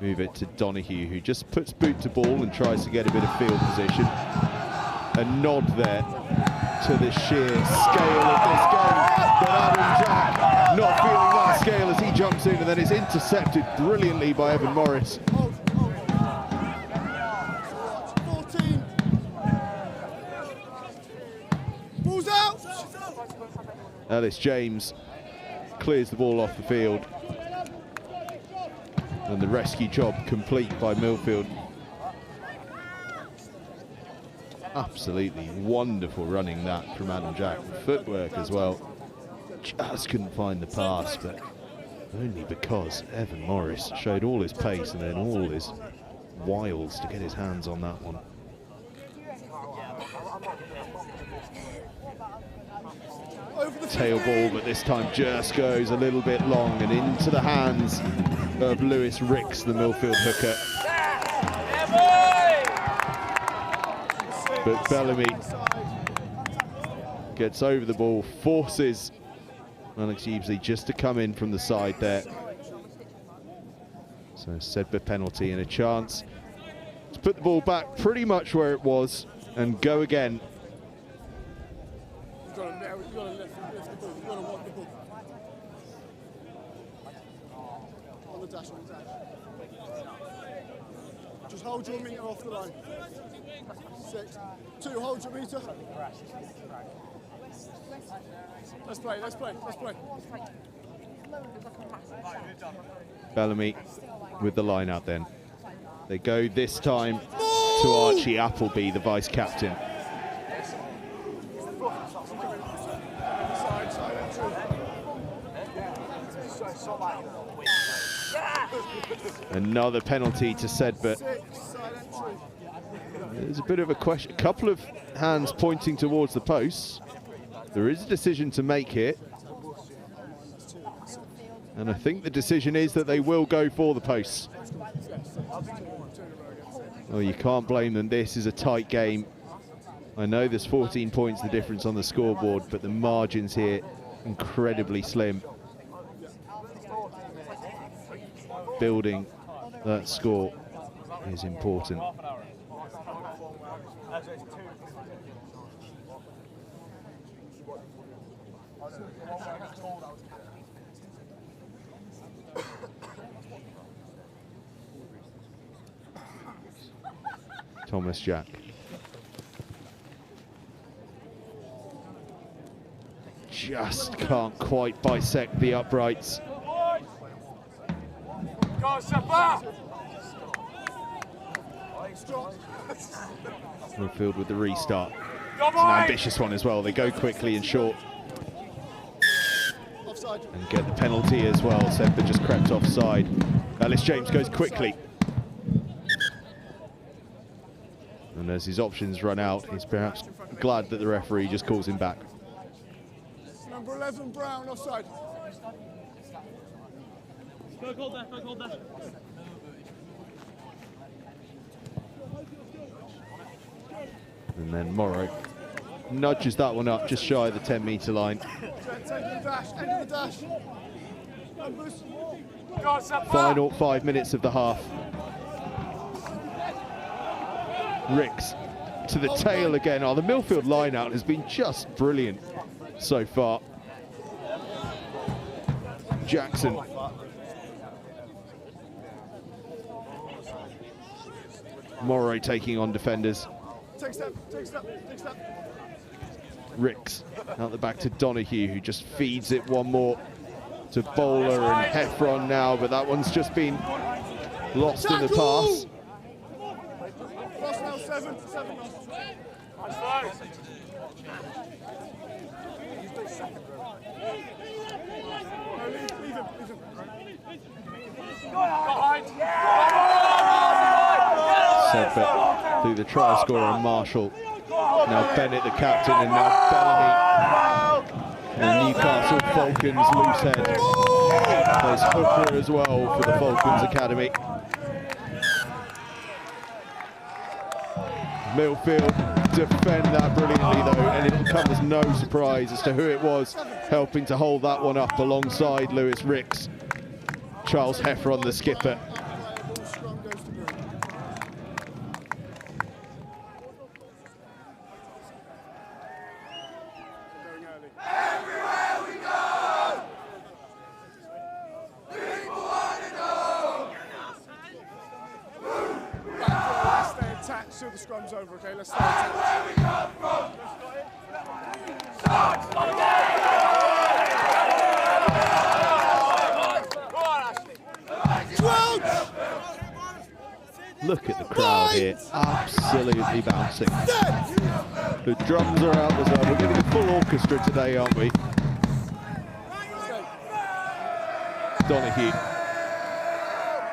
move it to Donahue, who just puts boot to ball and tries to get a bit of field position. A nod there to the sheer scale of this game, but Adam Jack not feeling that scale as he jumps in, and then is intercepted brilliantly by Evan Morris. 14. Ball's out. Ellis James clears the ball off the field. And the rescue job complete by Millfield. Absolutely wonderful running that from Adam Jack. Footwork as well. Just couldn't find the pass, but only because Evan Morris showed all his pace and then all his wiles to get his hands on that one. Tail ball, but this time just goes a little bit long and into the hands of Lewis Ricks, the Millfield hooker. But Bellamy gets over the ball, forces Alex Evesley just to come in from the side there. So SEDBERGH penalty and a chance to put the ball back pretty much where it was and go again. You've got to lift the ball. You've got to want the ball. On the dash, on the dash. Just hold your meter off the line. 6. 2, hold your meter. Let's play, let's play, let's play. Bellamy with the line out then. They go this time to Archie Appleby, the vice captain. Another penalty to SEDBERGH. There's a bit of a question, a couple of hands pointing towards the posts. There is a decision to make here. And I think the decision is that they will go for the posts. Oh, you can't blame them. This is a tight game. I know there's 14 points the difference on the scoreboard, but the margins here incredibly slim. Building that score is important. Thomas Jack. Just can't quite bisect the uprights. MILLFIELD with the restart. It's an ambitious one as well. They go quickly and short. And get the penalty as well. SEDBERGH just crept offside. Ellis James goes quickly. And as his options run out, he's perhaps glad that the referee just calls him back. Number 11, Brown, offside. Go hold that, go hold that. And then Morrow nudges that one up just shy of the 10-metre line. End of the dash. Numbers. Final 5 minutes of the half. Ricks to the tail again. Oh, the MILLFIELD line-out has been just brilliant so far. Jackson. Morrow taking on defenders. Take step, take step, take step. Ricks out the back to Donahue, who just feeds it one more to Bowler and Heffron now, but that one's just been lost in the pass. Lost now, 7. Leave him. SEDBERGH through the try scorer Marshall. Now Bennett the captain, and now Bellamy. The Newcastle Falcons loose head. There's Hooker as well for the Falcons Academy. MILLFIELD defend that brilliantly though, and it'll come as no surprise as to who it was helping to hold that one up alongside Lewis Ricks. Charles Heffron, the skipper. Till the scrum's over, okay? Let's start. Where we come from. Look at the crowd here, absolutely bouncing. The drums are out as well. We're getting a full orchestra today, aren't we? Donahue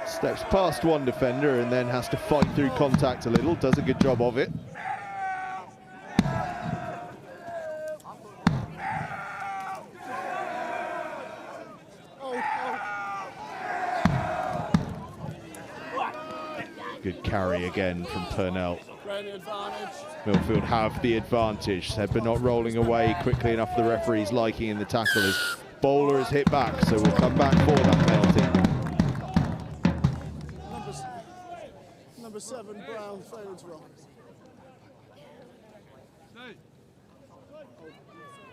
steps past one defender and then has to fight through contact a little. Does a good job of it. Good carry again from Purnell. MILLFIELD have the advantage. SEDBERGH not rolling away quickly enough for the referee's liking in the tackle as Bowler is hit back, so we'll come back for that penalty. Number 7, Brown, failing to roll.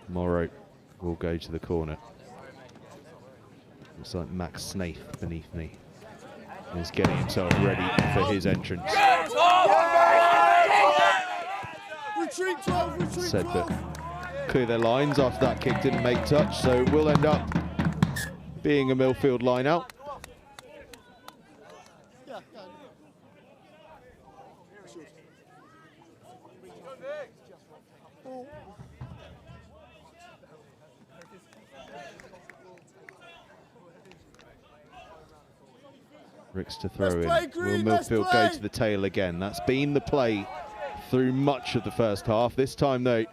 Morrow will go to the corner. Looks like Max Snaith beneath me is getting himself ready for his entrance. Retreat 12, retreat 12. SEDBERGH clear their lines after that kick didn't make touch, so it will end up being a MILLFIELD line out. Ricks to throw in. Will MILLFIELD go to the tail again? That's been the play through much of the first half. This time though,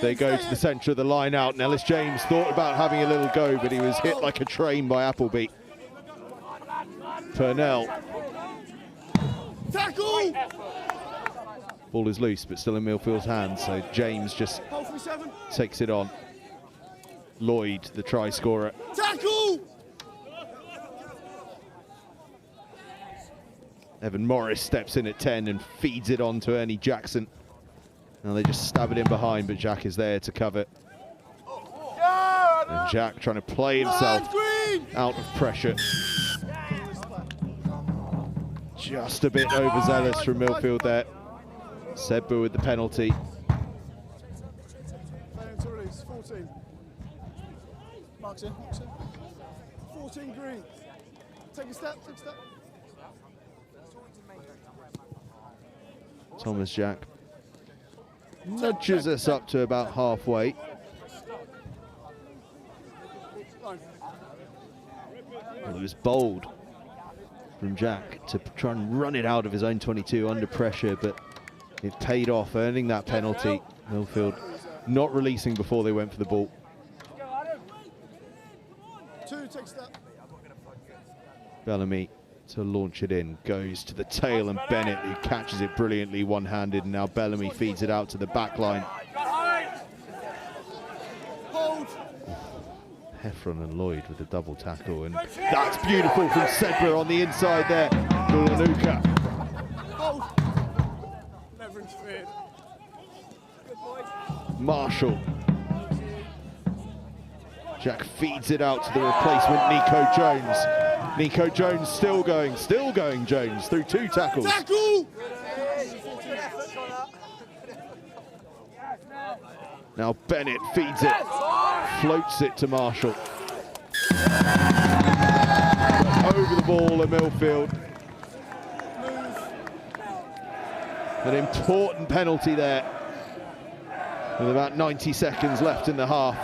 they go to the centre of the line out, and Ellis James thought about having a little go, but he was hit like a train by Appleby. Purnell. Tackle! Ball is loose, but still in MILLFIELD's hands, so James just takes it on. Lloyd, the try scorer. Tackle! Evan Morris steps in at 10 and feeds it on to Ernie Jackson. Now they just stab it in behind, but Jack is there to cover. And Jack trying to play himself out of pressure. Just a bit overzealous from MILLFIELD there. SEDBERGH with the penalty. 14. Marks in. 14 green. Take a step. Thomas Jack nudges us up to about halfway. Well, it was bold from Jack to try and run it out of his own 22 under pressure, but it paid off, earning that penalty. MILLFIELD not releasing before they went for the ball. 2, take a step. Bellamy to launch it in, goes to the tail, and Bennett, who catches it brilliantly one-handed, and now Bellamy feeds it out to the back line. Hold. Heffron and Lloyd with a double tackle, and that's beautiful from SEDBERGH on the inside there. Bulanuka. Hold. Never interfered. Good boy. Marshall. Jack feeds it out to the replacement, Nico Jones. Nico Jones still going Jones through 2 tackles. Tackle! Now Bennett feeds it, floats it to Marshall. Over the ball at MILLFIELD. An important penalty there, with about 90 seconds left in the half.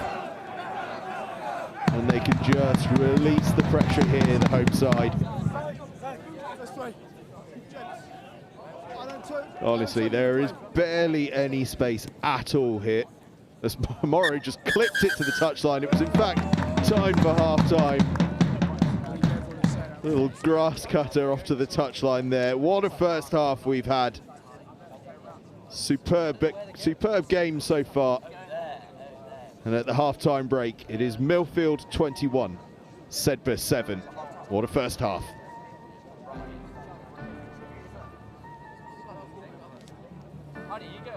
And they can just release the pressure here, the home side. Honestly, there is barely any space at all here. As Morrow just clipped it to the touchline. It was in fact time for half-time. Little grass cutter off to the touchline there. What a first half we've had. Superb game so far. And at the half-time break, it is MILLFIELD 21, SEDBERGH 7. What a first half. How do you go?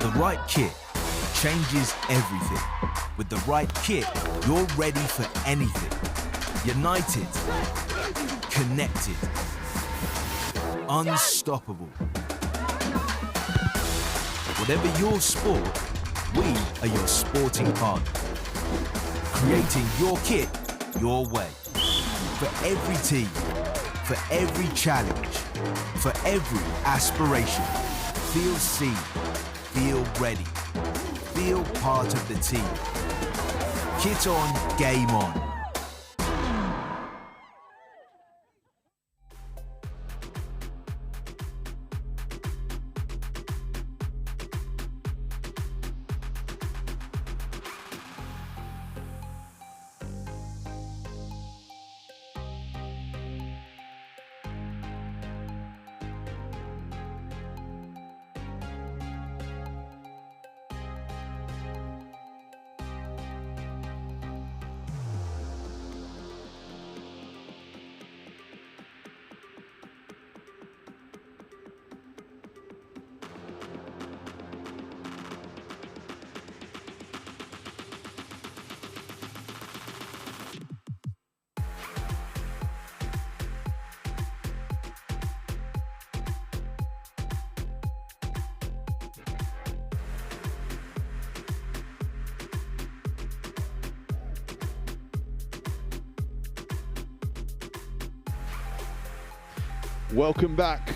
The right kit changes everything. With the right kit, you're ready for anything. United, connected, unstoppable. Whatever your sport, we are your sporting partner. Creating your kit your way. For every team, for every challenge, for every aspiration. Feel seen, feel ready, feel part of the team. Kit on, game on. Welcome back.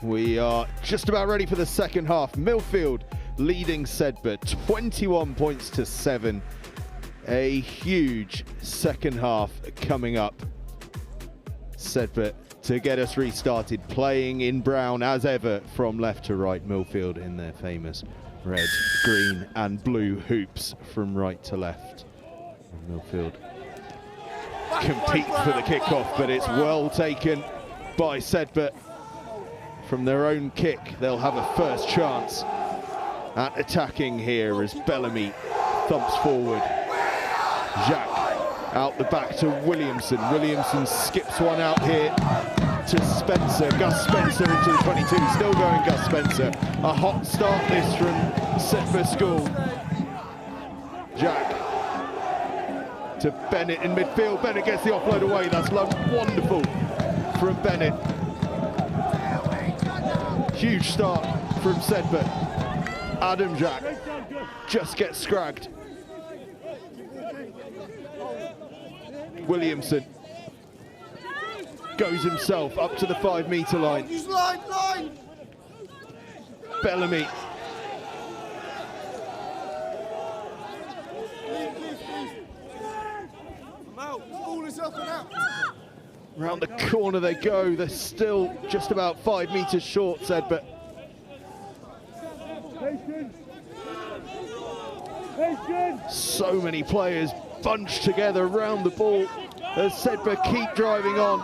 We are just about ready for the second half. MILLFIELD leading SEDBERGH 21 points to 7. A huge second half coming up. SEDBERGH to get us restarted, playing in brown as ever from left to right. MILLFIELD in their famous red, green and blue hoops from right to left. And MILLFIELD compete for the kickoff, but it's well taken by SEDBERGH. From their own kick, they'll have a first chance at attacking here as Bellamy thumps forward. Jacques out the back to Williamson. Williamson skips one out here to Spencer. Gus Spencer into the 22, still going Gus Spencer. A hot start this from SEDBERGH School. Jacques to Bennett in midfield. Bennett gets the offload away. That's wonderful from Bennett. Huge start from SEDBERGH. Adam Jacques just gets scragged. Williamson goes himself up to the 5-metre line. Bellamy. Round the corner they go. They're still just about 5 metres short, SEDBERGH. So many players bunched together around the ball as SEDBERGH keep driving on.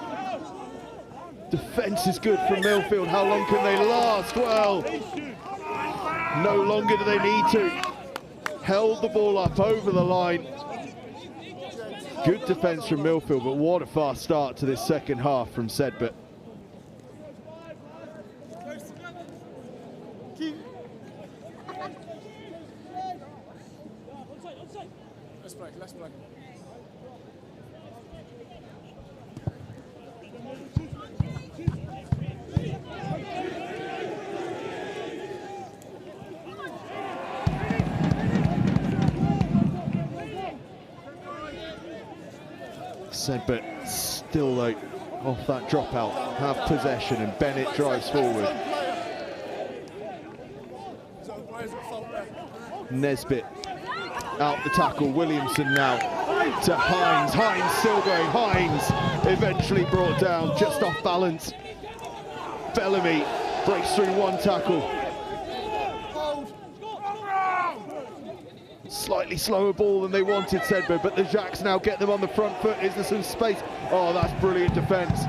Defence is good from MILLFIELD. How long can they last? Well, no longer do they need to. Held the ball up over the line. Good defence from MILLFIELD, but what a fast start to this second half from SEDBERGH. Let's play. SEDBERGH still though off that dropout, have possession, and Bennett drives forward. Nesbitt out the tackle. Williamson now to Hines. Hines still going. Hines eventually brought down, just off balance. Bellamy breaks through one tackle. Slightly slower ball than they wanted, SEDBERGH, but the Jacques now get them on the front foot. Is there some space? Oh, that's brilliant defence.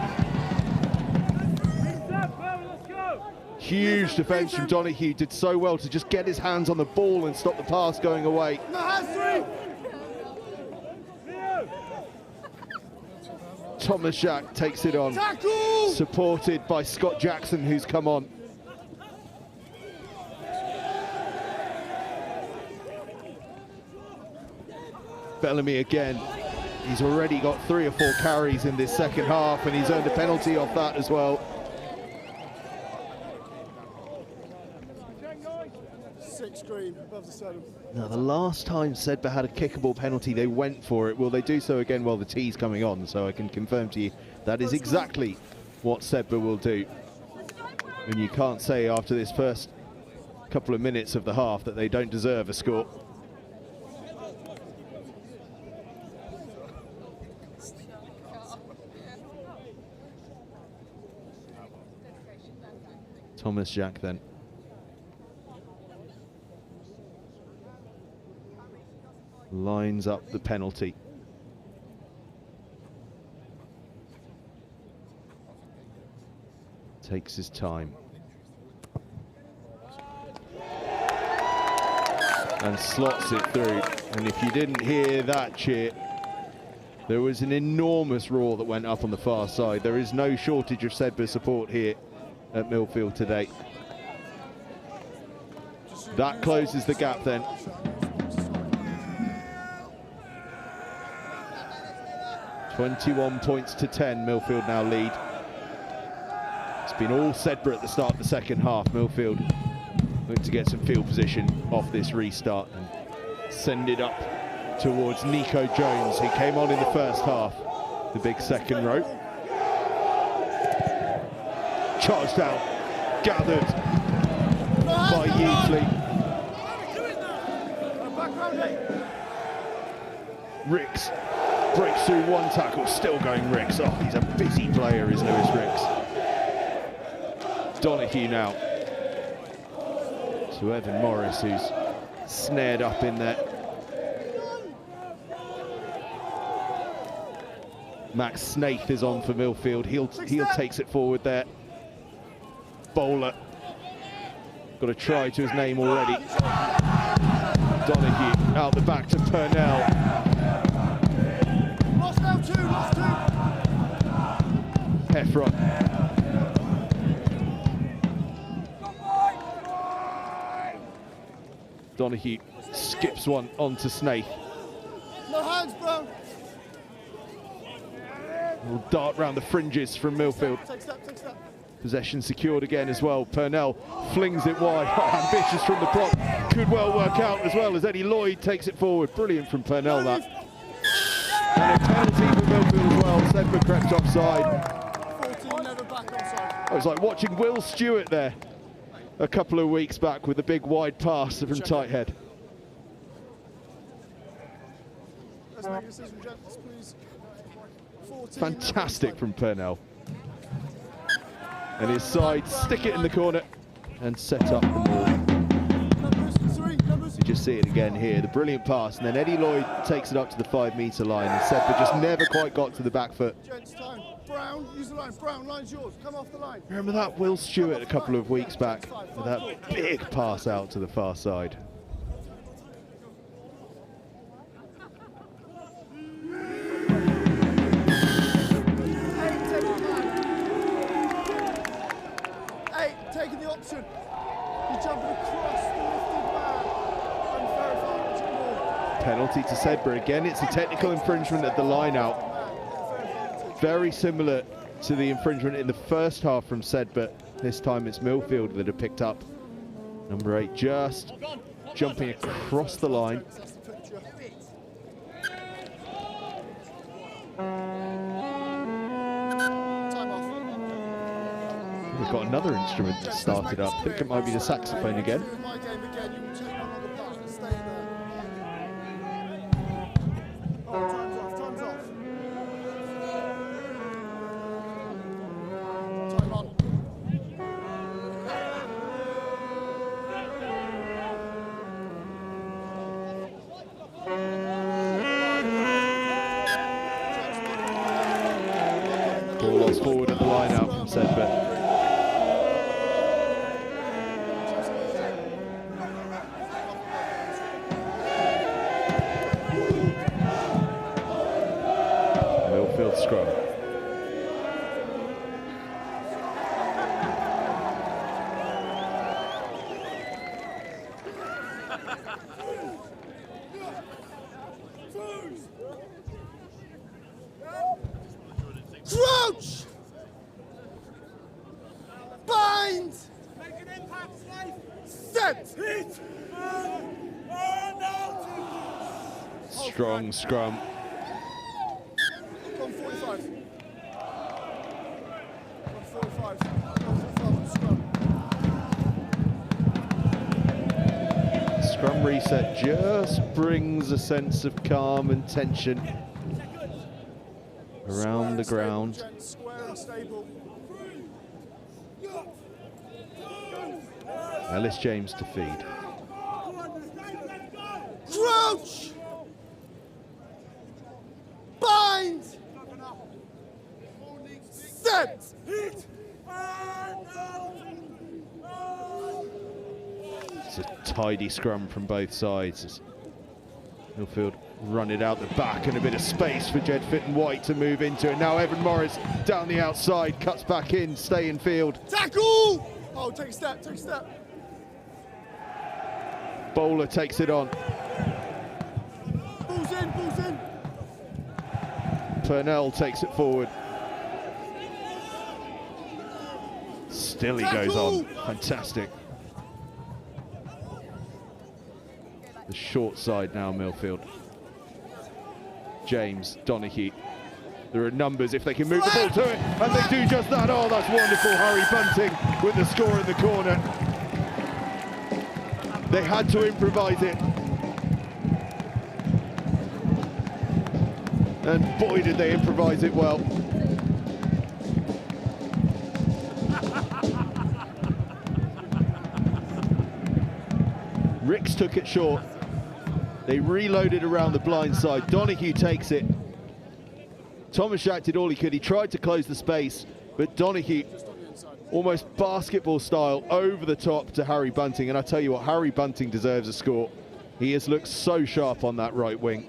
Huge defence from Donahue. Did so well to just get his hands on the ball and stop the pass going away. Thomas Jacques takes it on, supported by Scott Jackson, who's come on. Bellamy again. He's already got 3 or 4 carries in this second half, and he's earned a penalty off that as well. 6 green above the 7. Now, the last time SEDBERGH had a kickable penalty, they went for it. Will they do so again while the tea's coming on? So I can confirm to you that is exactly what SEDBERGH will do. And you can't say after this first couple of minutes of the half that they don't deserve a score. Thomas Jack then. Lines up the penalty. Takes his time. And slots it through. And if you didn't hear that cheer, there was an enormous roar that went up on the far side. There is no shortage of SEDBERGH support here at Millfield today. That closes the gap then. (21 points to 10), Millfield now lead. It's been all SEDBERGH at the start of the second half. Millfield look to get some field position off this restart and send it up towards Nico Jones. He came on in the first half, the big second row. Charged out, gathered by Yeasley. Ricks breaks through one tackle, still going Ricks. Oh, he's a busy player, is Lewis Ricks. Donahue now to Evan Morris, who's snared up in there. Max Snaith is on for Millfield. He'll takes it forward there. Bowler got a try to his name already. Donahue out the back to Purnell. Lost now two, lost two. Heffron. Donahue skips one onto Snaith. No hands, bro. Will dart round the fringes from Millfield. Take step, take step. Possession secured again as well. Purnell flings it wide. Oh, ambitious from the prop. Could well work out as well as Eddie Lloyd takes it forward. Brilliant from Purnell, that. And a penalty for Millfield as well. SEDBERGH crept offside. 14, never back onside. It was like watching Will Stewart there a couple of weeks back with a big wide pass from Tighthead. Let's make a decision, gents, please. 14, Fantastic from Purnell. And his side stick it in the corner and set up the ball. You just see it again here, the brilliant pass, and then Eddie Lloyd takes it up to the 5-metre line, and SEDBERGH just never quite got to the back foot. Gents, time. Brown, use the line. Brown, line's yours. Come off the line. Remember that Will Stewart a couple of weeks back with that big pass out to the far side. Taking the option. You're jumping across the lifted man. Unfair advantage. Penalty to SEDBERGH again. It's a technical infringement at the line out. Very similar to the infringement in the first half from SEDBERGH. This time it's Millfield that have picked up. Number 8 just jumping across the line. We've got another instrument that started up. I think it might be the saxophone again. My game again, you will take one on the park and stay there. Oh, time's off, time's off. Time on. Ball lost forward at the line out from SEDBERGH. Scrum. Crouch! Bind! Make an impact, Snaith! Set! Hit! Strong scrum. On 45. On 45. Scrum. Scrum reset just brings a sense of calm and tension around the ground. Square and stable. Ellis James to feed. Crouch! Bind! Set! It's a tidy scrum from both sides as Millfield run it out the back, and a bit of space for Jed Fitton-White to move into it. Now Evan Morris down the outside, cuts back in, stay in field. Tackle! Oh, take a step, take a step. Bowler takes it on. Balls in, balls in. Purnell takes it forward. Still he goes on. Fantastic. The short side now, Millfield. James, Donaghy. There are numbers if they can move the ball to it, and they do just that. Oh, that's wonderful. Harry Bunting with the score in the corner. They had to improvise it. And boy, did they improvise it well. Ricks took it short. They reloaded around the blind side. Donaghy takes it. Tomaszak did all he could. He tried to close the space, but Donaghy, almost basketball style, over the top to Harry Bunting. And I tell you what, Harry Bunting deserves a score. He has looked so sharp on that right wing.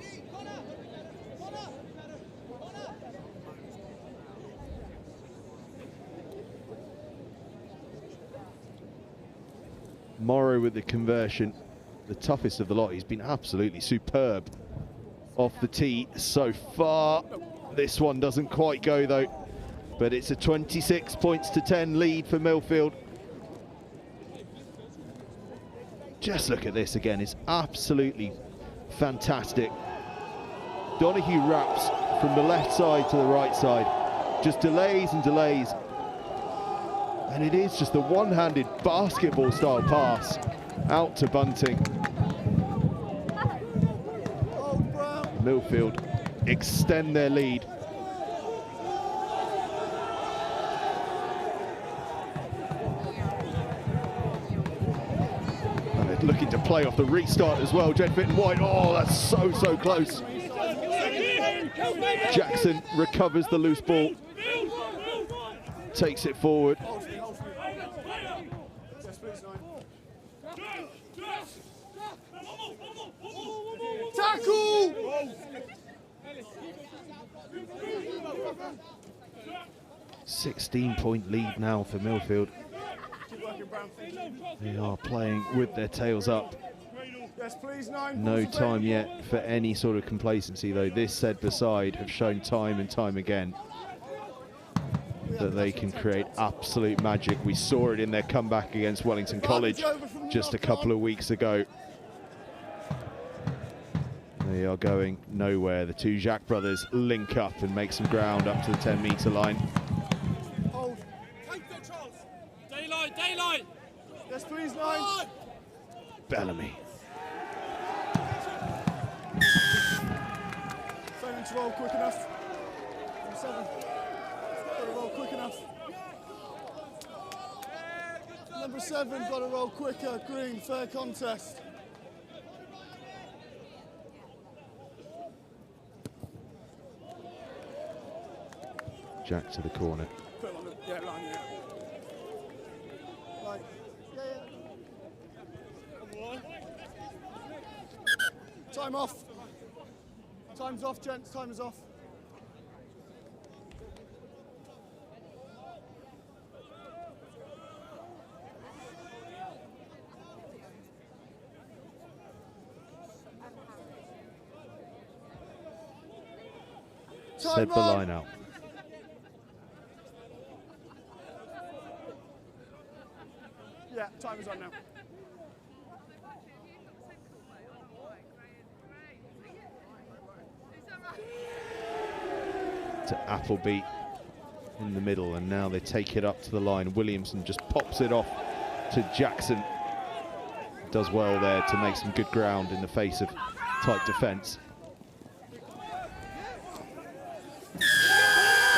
Morrow with the conversion, the toughest of the lot. He's been absolutely superb off the tee so far. This one doesn't quite go though, but it's a 26 points to 10 lead for Millfield. Just look at this again, it's absolutely fantastic. Donaghy wraps from the left side to the right side, just delays and delays. And it is just a one-handed basketball style pass out to Bunting. Millfield extend their lead. And they're looking to play off the restart as well. Jed Fitton-White, oh, that's so close. Jackson recovers the loose ball, takes it forward. Tackle! 16-point lead now for Millfield. They are playing with their tails up. Yes, please, 9. No time yet for any sort of complacency though. This SEDBERGH side have shown time and time again that they can create absolute magic. We saw it in their comeback against Wellington College just a couple of weeks ago. They are going nowhere. The two Jacques brothers link up and make some ground up to the 10-metre line. Hold. Daylight, daylight. Yes, please, 9. Bellamy. Failing to roll quick enough. 7. Got to roll quick enough. Number 7, got to roll quicker. Green, fair contest. Jack to the corner. Put it on the line, yeah. Line. Yeah. Time off. Time's off, gents. Time is off. Set the line out. Yeah, time is on now. To Appleby in the middle, and now they take it up to the line. Williamson just pops it off to Jackson. Does well there to make some good ground in the face of tight defence.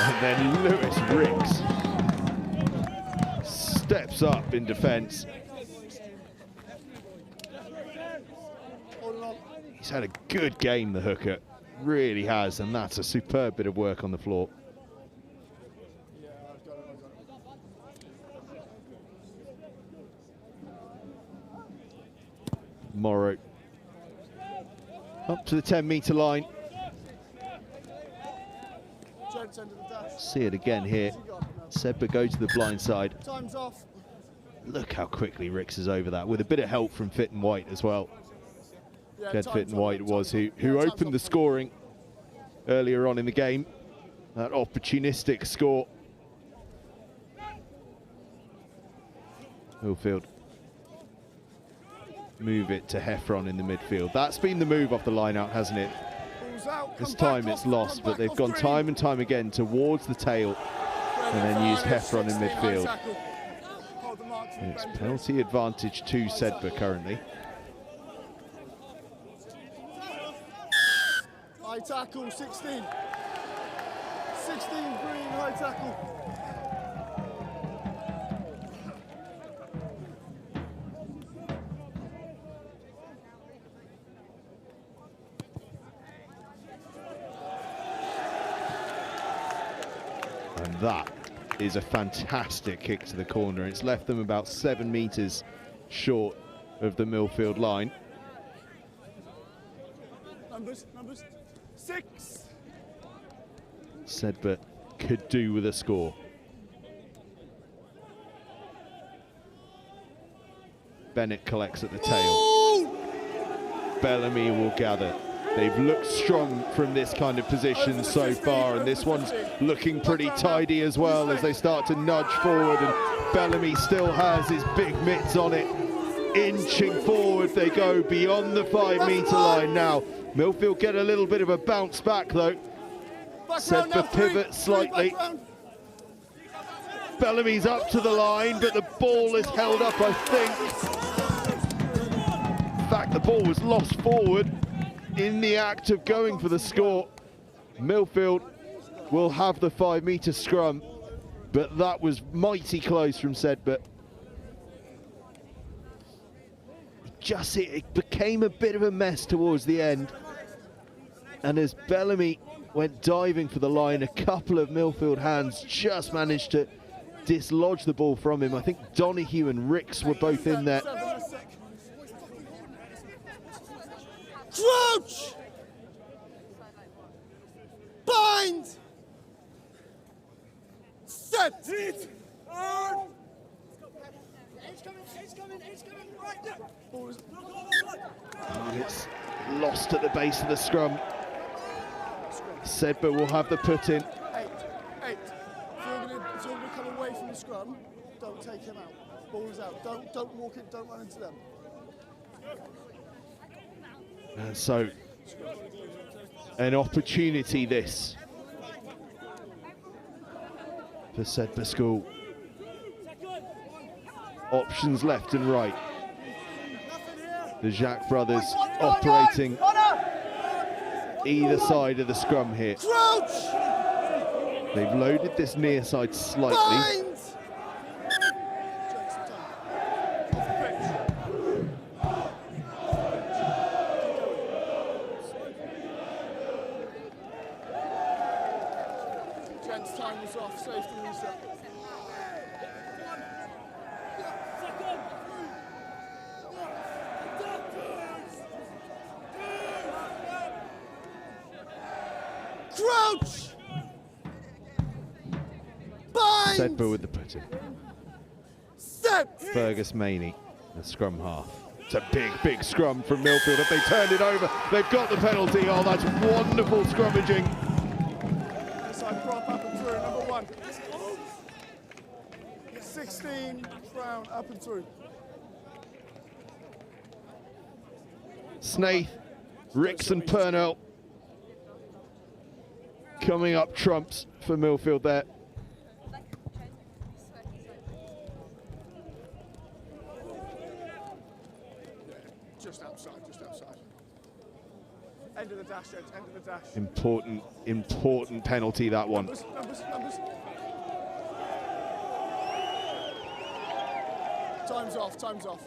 And then Lewis Ricks steps up in defence. He's had a good game, the hooker. Really has, and that's a superb bit of work on the floor. Yeah, I've got it. Morrow up to the 10-metre line. Gents end of the dash. See it again here. SEDBERGH go to the blind side. Time's off. Look how quickly Ricks is over that, with a bit of help from Fitton White as well. Yeah, Ed time's Fitton off, White time's was off. who Yeah, time's opened the off. scoring earlier on in the game. That opportunistic score. Millfield move it to Heffron in the midfield. That's been the move off the line out, hasn't it? Ball's out, This come time back it's off, lost, come but back they've off gone green. time and time again towards the tail and then used Heffron in 16, high midfield. tackle. Hold the mark to the It's bench. penalty advantage to SEDBERGH currently. High tackle, 16. 16 green, high tackle. And that is a fantastic kick to the corner. It's left them about 7 metres short of the Millfield line. Numbers. 6. SEDBERGH could do with a score. Bennett collects at the tail. Bellamy will gather. They've looked strong from this kind of position so far, and this one's looking pretty tidy as well as they start to nudge forward, and Bellamy still has his big mitts on it. Inching forward they go beyond the 5-metre line now. Millfield get a little bit of a bounce back though. SEDBERGH pivot slightly. Bellamy's up to the line, but the ball is held up, I think. In fact, the ball was lost forward in the act of going for the score. Millfield will have the 5-metre scrum, but that was mighty close from SEDBERGH. It became a bit of a mess towards the end, and as Bellamy went diving for the line, a couple of Millfield hands just managed to dislodge the ball from him. I think Donahue and Ricks were both in there. Crouch! Bind! Set! And it's lost at the base of the scrum. SEDBERGH will have the put in. 8. If you're going to come away from the scrum, don't take him out. Ball is out. Don't walk it. Don't run into them. And so, an opportunity this for SEDBERGH School. Options left and right. The Jacques brothers operating either side of the scrum here. Crouch! They've loaded this near side slightly. Bind! Gents, time was off. Safety reset. Crouch! Bind! SEDBERGH with the put in. Set! Fergus Maney, the scrum half. It's a big scrum from Millfield. If they turned it over, they've got the penalty. Oh, that's wonderful scrummaging. Inside prop up and through, number 1. 16, Brown, up and through. Snaith, Ricks and Purnell coming up trumps for Millfield there. Just outside. End of the dash, gents, end of the dash. Important penalty, that one. Numbers. Time's off.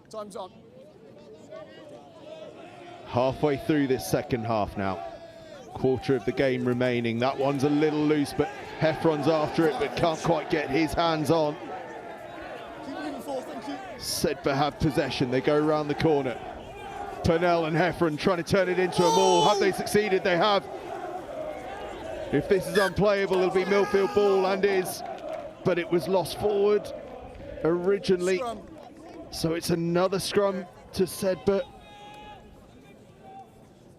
Time's on. Halfway through this second half now. Quarter of the game remaining. That one's a little loose, but Heffron's after it, but can't quite get his hands on. Keep moving forward, thank you. SEDBERGH have possession. They go around the corner. Purnell and Heffron trying to turn it into a maul. Have they succeeded? They have. If this is unplayable, it'll be MILLFIELD ball, and is. But it was lost forward originally. Scrum. So it's another scrum to SEDBERGH.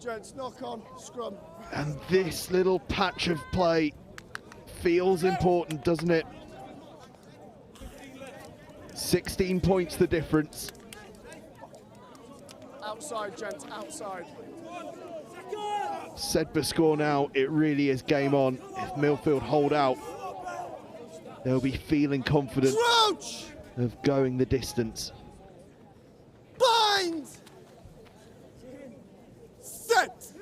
Gents, knock on, scrum. And this little patch of play feels important, doesn't it? 16 points the difference. Outside, gents, outside. SEDBERGH score now, it really is game on. If MILLFIELD hold out, they'll be feeling confident Crouch! of going the distance. Bind! Set!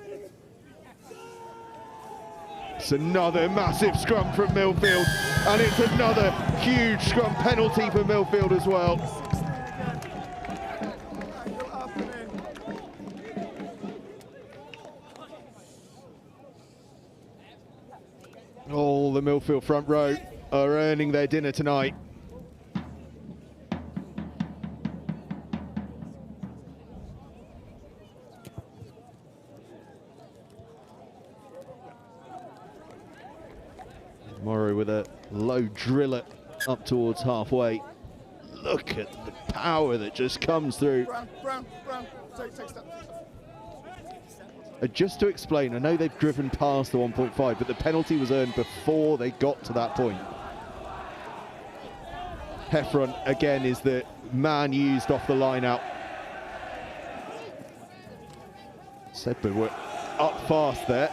It's another massive scrum from MILLFIELD, and it's another huge scrum penalty for MILLFIELD as well. Angle up and in. All the MILLFIELD front row are earning their dinner tonight. Morrow with a low driller up towards halfway. Look at the power that just comes through. Brown. Take step. Just to explain, I know they've driven past the 1.5, but the penalty was earned before they got to that point. Heffron, again, is the man used off the line out. SEDBERGH were up fast there.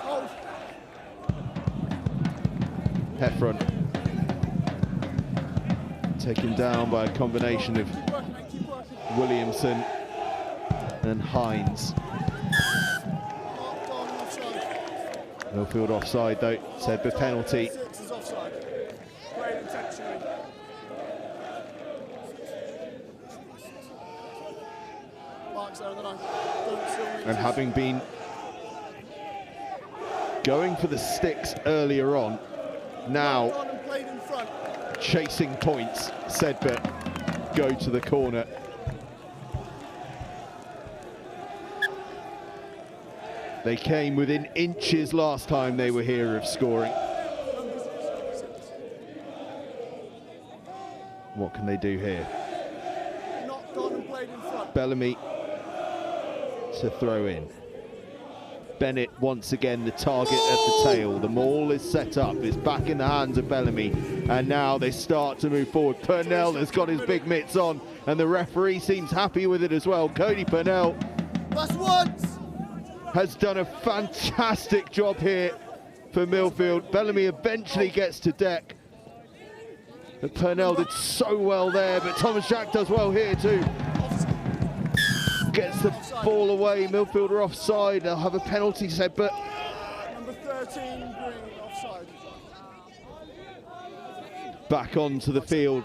Hold. Heffron taken down by a combination of Keep working, mate, keep working. Williamson and Hines. Mark on offside. MILLFIELD offside though, SEDBERGH penalty. 6 is offside. Great intentionally. Mark's there on the line. Don't still reach And having been going for the sticks earlier on, now on and played in front. chasing points, SEDBERGH go to the corner. They came within inches last time they were here of scoring. What can they do here? Knocked on and played in front. Bellamy to throw in. Bennett once again the target at the tail. The maul is set up, it's back in the hands of Bellamy, and now they start to move forward. Purnell has got his big mitts on, and the referee seems happy with it as well. Cody Purnell That's once. has done a fantastic job here for MILLFIELD. Bellamy eventually gets to deck, but Purnell did so well there, but Thomas Jack does well here too. Gets the ball away, MILLFIELD are offside, they'll have a penalty set, but Number 13, green, offside. back onto the field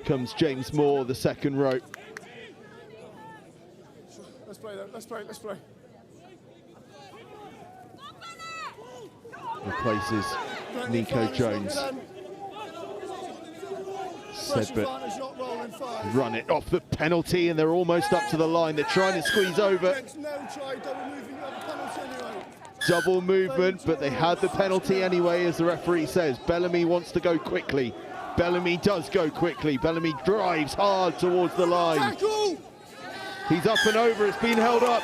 comes James Moore, the second row. Let's play though, let's play. Replaces Nico Jones. SEDBERGH run it off the penalty, and they're almost up to the line. They're trying to squeeze over. No try, double moving, you have a penalty anyway. Double movement, but they had the penalty anyway, as the referee says. Bellamy wants to go quickly. Bellamy does go quickly. Bellamy drives hard towards the line. Tackle! He's up and over, it's been held up.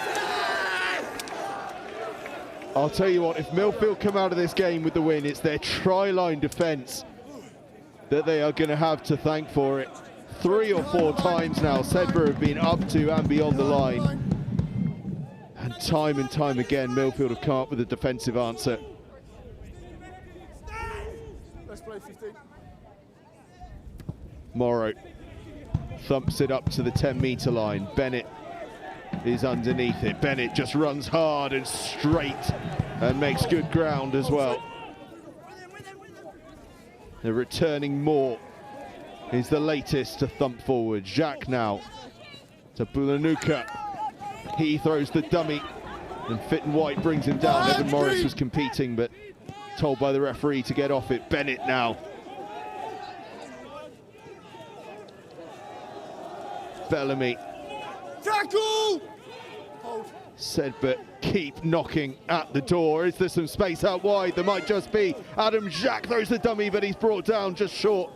I'll tell you what, if MILLFIELD come out of this game with the win, it's their try-line defence that they are going to have to thank for it. 3 or 4 times now, SEDBERGH have been up to and beyond the line. And time again, MILLFIELD have come up with a defensive answer. Let's play 15. Morrow thumps it up to the 10-metre line. Bennett is underneath it. Bennett just runs hard and straight and makes good ground as well. They're returning more is the latest to thump forward. Jack now to Bulanuka. He throws the dummy, and Fitton White brings him down. Evan Morris was competing, but told by the referee to get off it. Bennett now. Bellamy. Tackle! Hold. SEDBERGH keep knocking at the door. Is there some space out wide? There might just be. Adam Jacques throws the dummy, but he's brought down just short.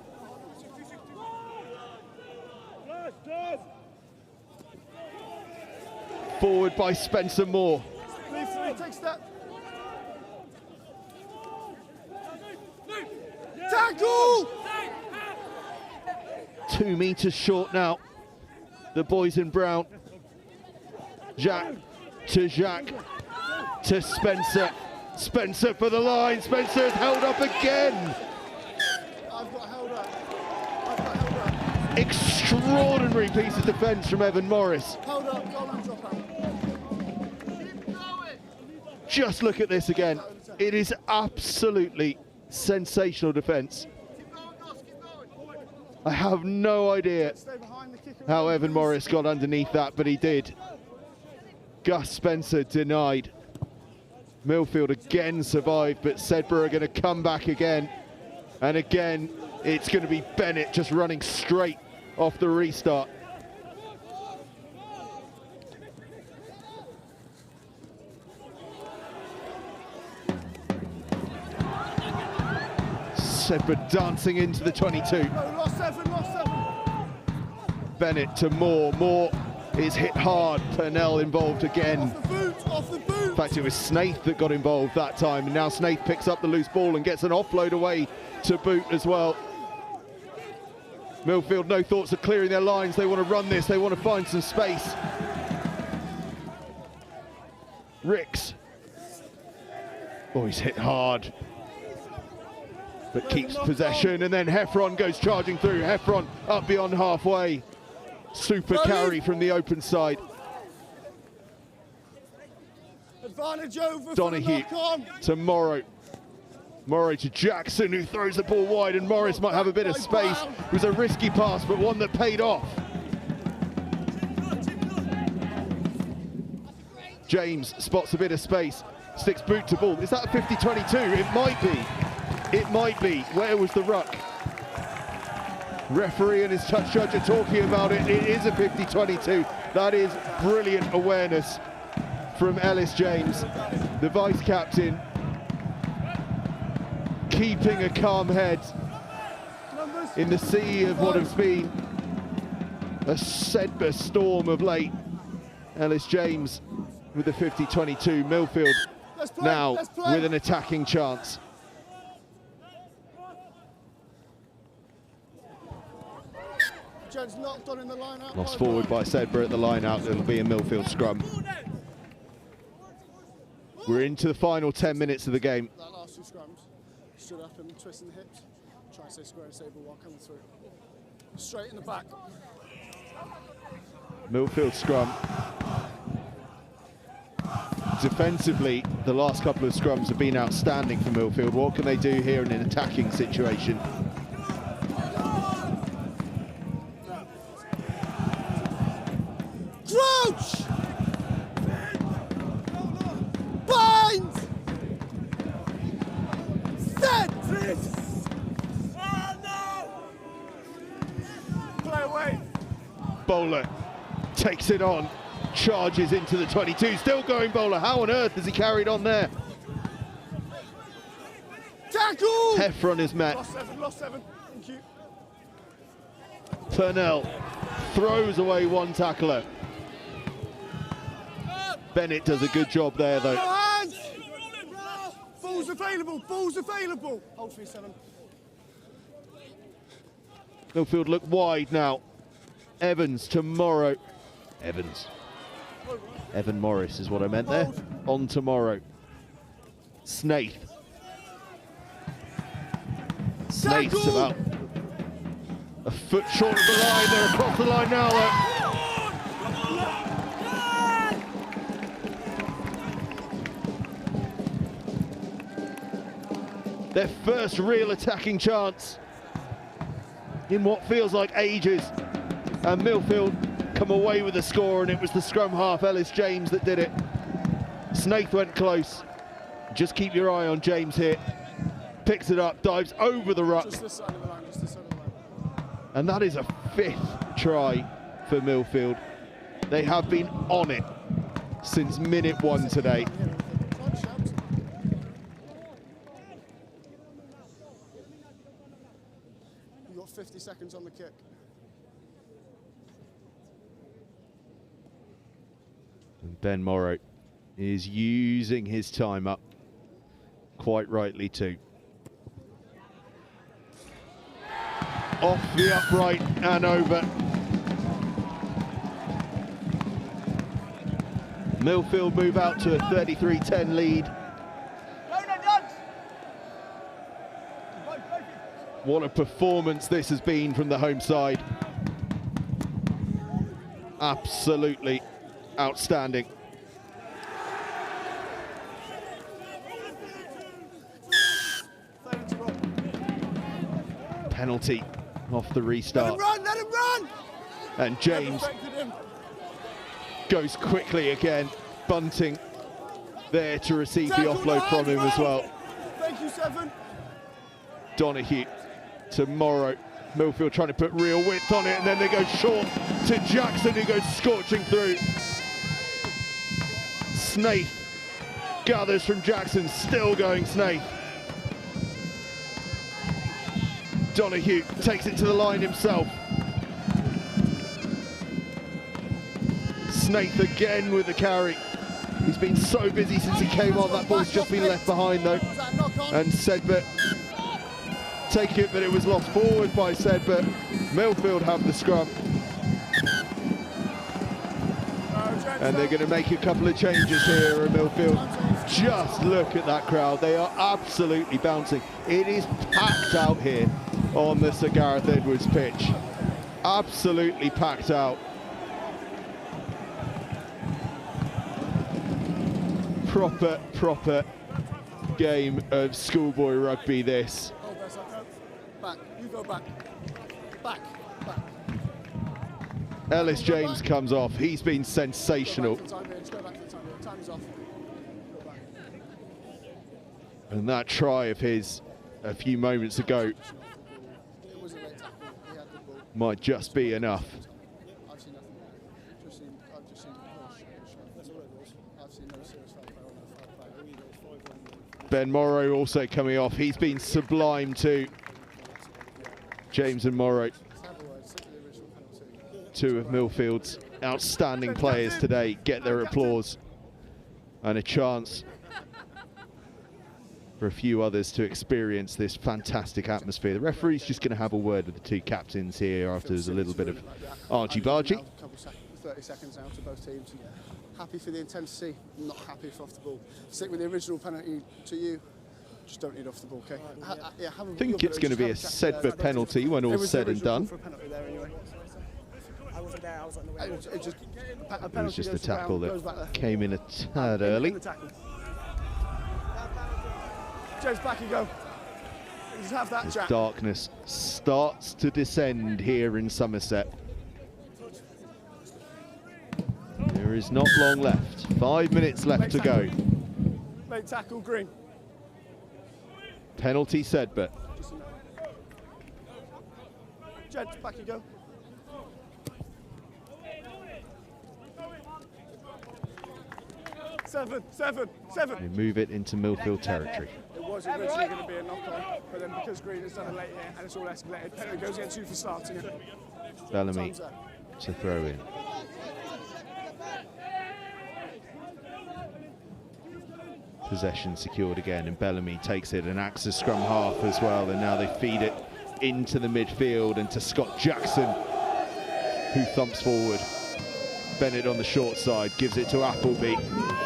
Forward by Spencer Moore. Takes that. Tackle! 2 meters short now. The boys in brown. Jacques to Spencer. Spencer for the line. Spencer is held up again. I've got held up. I've got held up. Extraordinary piece of defence from Evan Morris. Held up, goal and drop out. Just look at this again. It is absolutely sensational defence. I have no idea how Evan Morris got underneath that, but he did. Gus Spencer denied. Millfield again survived, but SEDBERGH are going to come back again. And again, it's going to be Bennett just running straight off the restart. SEDBERGH dancing into the 22. No, lost seven. Bennett to Moore. Moore is hit hard. Purnell involved again. Off the boot. In fact, it was Snaith that got involved that time, and now Snaith picks up the loose ball and gets an offload away to boot as well. Millfield, no thoughts of clearing their lines. They want to run this. They want to find some space. Ricks. Oh, he's hit hard, but keeps possession, and then Heffron goes charging through. Heffron up beyond halfway. Super carry from the open side. Advantage over. Donahue to Morrow. Morrow to Jackson, who throws the ball wide, and Morris might have a bit of space. It was a risky pass, but one that paid off. James spots a bit of space, sticks boot to ball. Is that a 50-22? It might be. It might be. Where was the ruck? Referee and his touch judge are talking about it. It is a 50-22. That is brilliant awareness from Ellis James, the vice captain, keeping a calm head in the sea of what has been a SEDBERGH storm of late. Ellis James with the 50-22. Millfield now with an attacking chance. Knocked on in the line out. Lost forward by SEDBERGH at the line out. It'll be a Millfield scrum. We're into the final 10 minutes of the game. That last two scrums, stood up and twisting the hips, try and stay square and stable while coming through. Straight in the back. Millfield scrum. Defensively, the last couple of scrums have been outstanding for Millfield. What can they do here in an attacking situation? Crouch! Bind! Set! Oh, no! Play away. Bowler takes it on, charges into the 22. Still going Bowler. How on earth has he carried on there? Tackle! Heffron is met. Lost seven. Thank you. Purnell throws away one tackler. Bennett does a good job there, though. Hands! Balls available. Hold 3-7. Millfield look wide now. Evans to Morrow. Evans. Evan Morris is what I meant there. On to Morrow. Snaith. Snaith's about a foot short of the line. They're across the line now, though. Their first real attacking chance. in what feels like ages. And Millfield come away with the score, and it was the scrum half, Ellis James, that did it. Snaith went close. Just keep your eye on James here. Picks it up, dives over the ruck. Just this side of the line, just this side of the line. And that is a 5th try for Millfield. They have been on it since minute 1 today. You've got 50 seconds on the kick. And Ben Morrow is using his time up, quite rightly too. Off the upright and over. Millfield move out to a 33-10 lead. What a performance this has been from the home side. Absolutely outstanding. Penalty off the restart. Let him run! And James goes quickly again. Bunting there to receive the offload from him as well. Thank you, 7. Donahue to Morrow. Millfield trying to put real width on it, and then they go short to Jackson, who goes scorching through. Snaith gathers from Jackson, still going Snaith. Donahue takes it to the line himself. Snaith again with the carry. He's been so busy since he came on. That ball's just been left behind though. And SEDBERGH take it, but it was lost forward by SEDBERGH. Millfield have the scrum. And they're going to make a couple of changes here at Millfield. Just look at that crowd. They are absolutely bouncing. It is packed out here on the Sir Gareth Edwards pitch. Absolutely packed out. Proper game of schoolboy rugby this. Hold there, Sacco. Back, you go back. Back. Ellis James comes off. He's been sensational. Just go back to the time. Time is off. Go back. And that try of his a few moments ago It was a late tackle. He had the ball. might just be enough. I've seen nothing. I've just seen push. That's all it was. I've seen no serious foul play on that foul play. Ben Morrow also coming off. He's been sublime too. James and Morrow, two of Millfield's outstanding players today, get their applause and a chance for a few others to experience this fantastic atmosphere. The referee's just going to have a word with the two captains here after there's a little bit of argy-bargy. 30 seconds now to both teams. Happy for the intensity, not happy for off the ball. Stick with the original penalty to you. Just don't need off the ball, okay? I think it's going to be a SEDBERGH penalty when all's said and done. It was just a tackle that came in a tad early. James, back you go. Just have that, As Jack. darkness starts to descend here in Somerset. There is not long left. 5 minutes left to go. Late tackle, Green. Penalty SEDBERGH. Jed, back you go. Seven. They move it into Millfield territory. It was originally going to be a knock-on, but then because Green has done it late here and it's all escalated, penalty goes against you for starting it. Bellamy to throw in. Possession secured again, and Bellamy takes it and acts as scrum half as well, and now they feed it into the midfield and to Scott Jackson, who thumps forward. Bennett on the short side gives it to Appleby.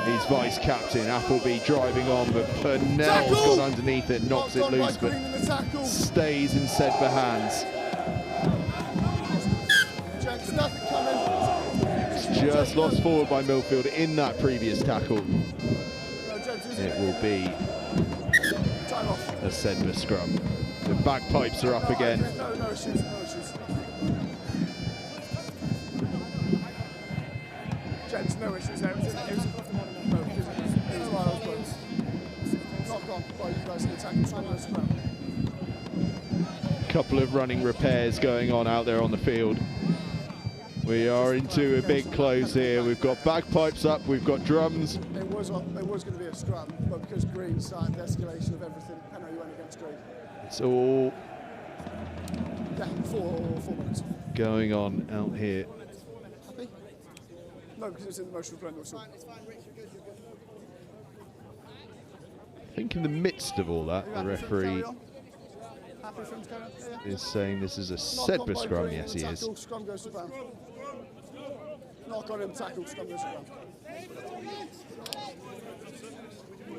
He's vice captain. Appleby driving on, but Purnell's got underneath it, knocks it loose, but stays in SEDBERGH hands. It's just lost forward by Millfield in that previous tackle. It will be a SEDBERGH scrum. The bagpipes are up again. No issues, no issues. Gents, no issues there. It was wild, but knock on by you guys in the tackle scrum as well. Couple of running repairs going on out there on the field. We are into a big close here. We've got bagpipes up, we've got drums. It was going to be a scrum, but because Green started the escalation of everything, penalty went against Green. It's all Yeah, 4 minutes. going on out here. Happy? No, because it's in the motion of blend. I think in the midst of all that, the referee Happy for him to carry on? is saying this is a Knock on SEDBERGH by scrum. Green, Yes, he is. tackle, scrum goes to ground. Knock on him, tackle, scrum goes to ground.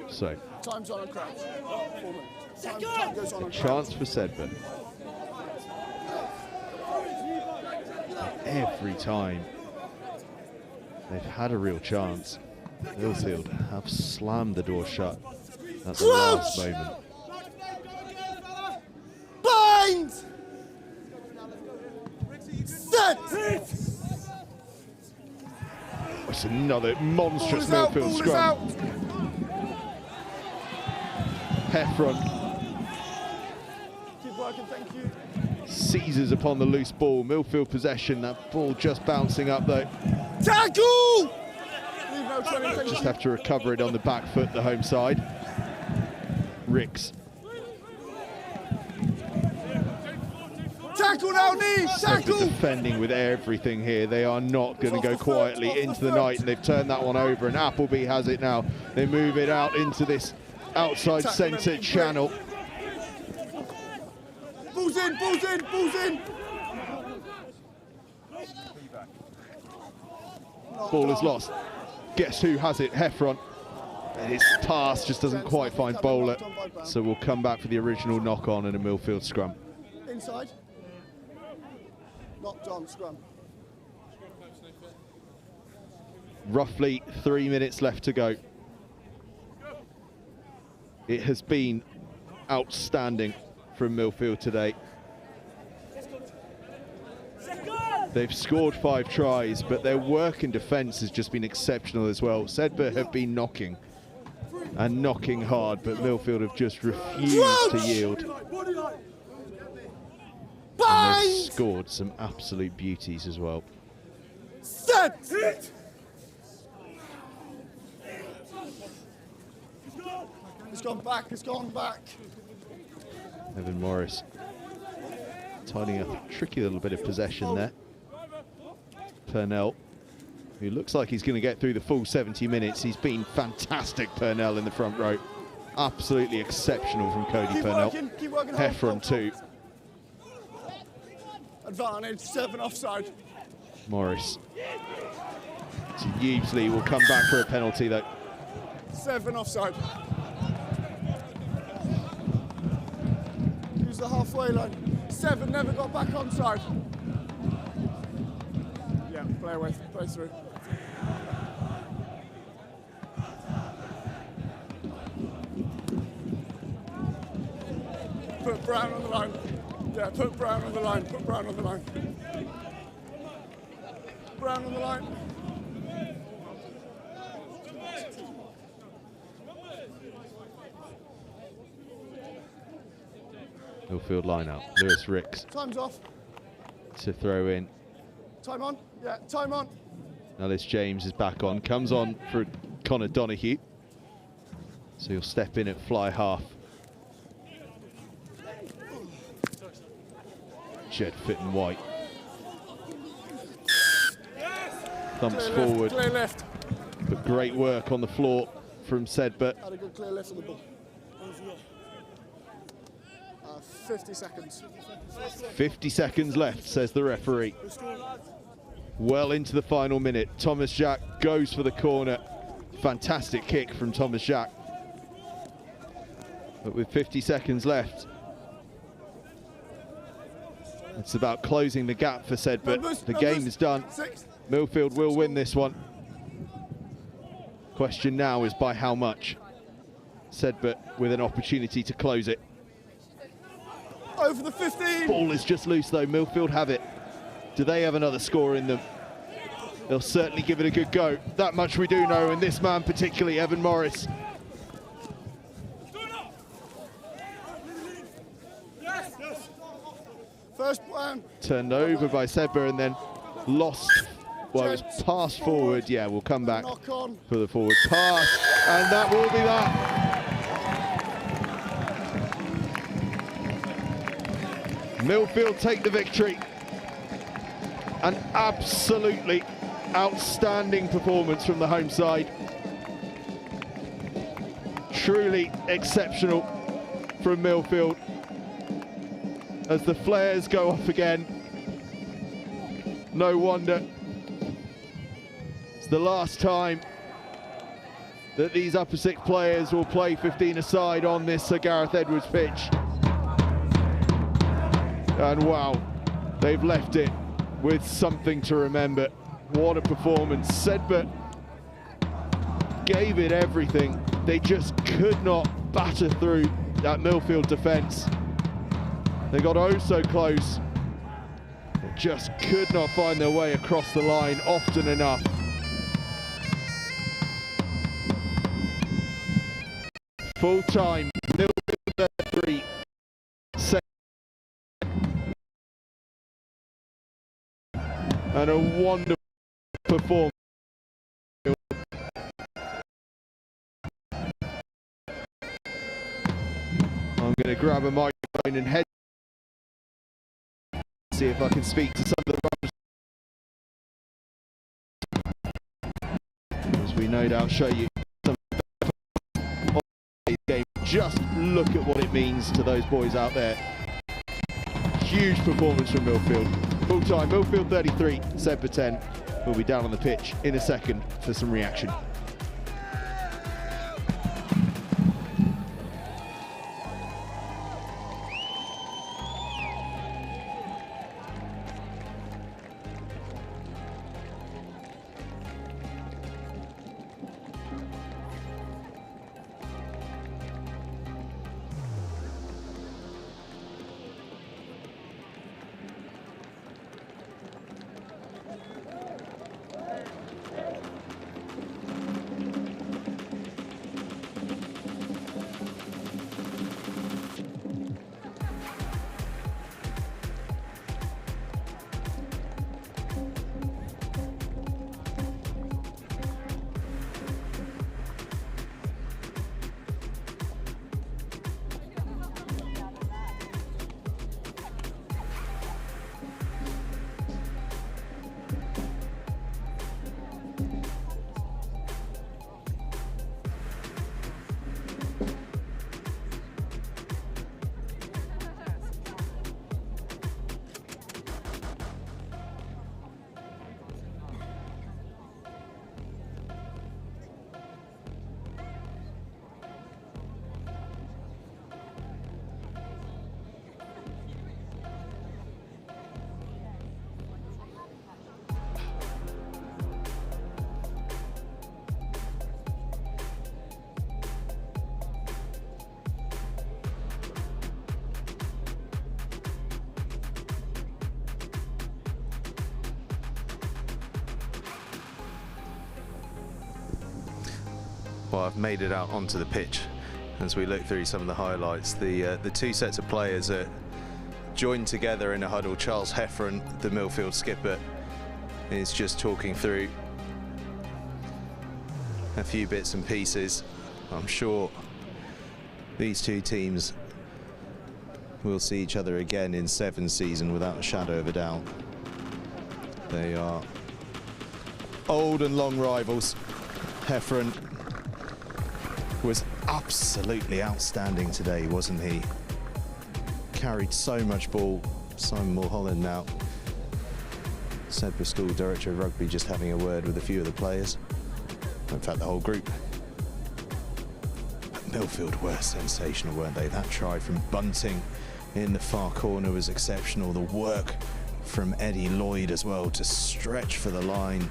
So, Time's on and crouch. 4 minutes. Time goes on and chance for SEDBERGH. Every time they've had a real chance, MILLFIELD have slammed the door shut at the last moment. Bind! Set! It's another monstrous Ball is out, MILLFIELD ball is scrum. out. Heffron Keep working, thank you. seizes upon the loose ball. MILLFIELD possession, that ball just bouncing up though. Tackle! Leave no training, thank Just you. have to recover it on the back foot, the home side. Ricks. Tackle now, knee! Tackle! Defending with everything here. They are not going to go quietly into the night, and they've turned that one over, and Appleby has it now. They move it out into this outside centre channel. Balls in, balls in, balls in! Ball is lost. Guess who has it? Heffron. And his pass just doesn't quite find bowler. So we'll come back for the original knock-on and a MILLFIELD scrum. Inside. Knocked on, scrum. Roughly 3 minutes left to go. It has been outstanding from MILLFIELD today. They've scored 5 tries, but their work in defence has just been exceptional as well. SEDBERGH have been knocking and knocking hard, but MILLFIELD have just refused to yield. And they've scored some absolute beauties as well. Set! It's gone back, it's gone back. Evan Morris tidying up a tricky little bit of possession there. Purnell, who looks like he's going to get through the full 70 minutes. He's been fantastic, Purnell, in the front row. Absolutely exceptional from Cody Purnell. Keep working. Heffron too. Advantage, 7 offside. Morris. So Ubesley will come back for a penalty though. 7 offside. Use the halfway line. 7 never got back onside. Yeah, play away, play through. Put Brown on the line. Yeah, put Brown on the line. Put Brown on the line. Brown on the line. MILLFIELD line out. Lewis Ricks Time's off. to throw in. Time on. Yeah, time on. Ellis James is back on. Comes on for Connor Donoghue. So he'll step in at fly half. Jed Fitton White. Thumps Clear forward. left, clear left. But great work on the floor from SEDBERGH. Had a good clear left on the ball. 50 seconds. 50 seconds left, says the referee. Well into the final minute. Thomas Jacques goes for the corner. Fantastic kick from Thomas Jacques. But with 50 seconds left, it's about closing the gap for SEDBERGH. The game is done. MILLFIELD will win this one. Question now is by how much? SEDBERGH with an opportunity to close it. Over the 15. Ball is just loose though. Millfield have it. Do they have another score in them? They'll certainly give it a good go. That much we do know, and this man particularly, Evan Morris. First Turned over by SEDBERGH and then lost. Well, it was passed forward. Yeah, we'll come back knock on. for the forward pass, and that will be that. Millfield take the victory. An absolutely outstanding performance from the home side. Truly exceptional from Millfield. As the flares go off again. No wonder. It's the last time that these upper six players will play 15-a-side on this Sir Gareth Edwards pitch. And wow, they've left it with something to remember. What a performance. SEDBERGH gave it everything. They just could not batter through that Millfield defence. They got oh so close. They just could not find their way across the line often enough. Full time, Millfield 3. And a wonderful performance. I'm going to grab a microphone and head, see if I can speak to some of the runners, as we no doubt show you some of the game. Just look at what it means to those boys out there. Huge performance from Millfield. Full time, Millfield 33, SEDBERGH 10. We'll be down on the pitch in a second for some reaction. Well, I've made it out onto the pitch as we look through some of the highlights. The two sets of players are joined together in a huddle. Charles Heffron, the Millfield skipper, is just talking through a few bits and pieces. I'm sure these two teams will see each other again in 7th season without a shadow of a doubt. They are old and long rivals. Heffron was absolutely outstanding today, wasn't he? Carried so much ball. Simon Mulholland now, SEDBERGH School Director of Rugby, just having a word with a few of the players. In fact, the whole group. But Millfield were sensational, weren't they? That try from Bunting in the far corner was exceptional. The work from Eddie Lloyd as well to stretch for the line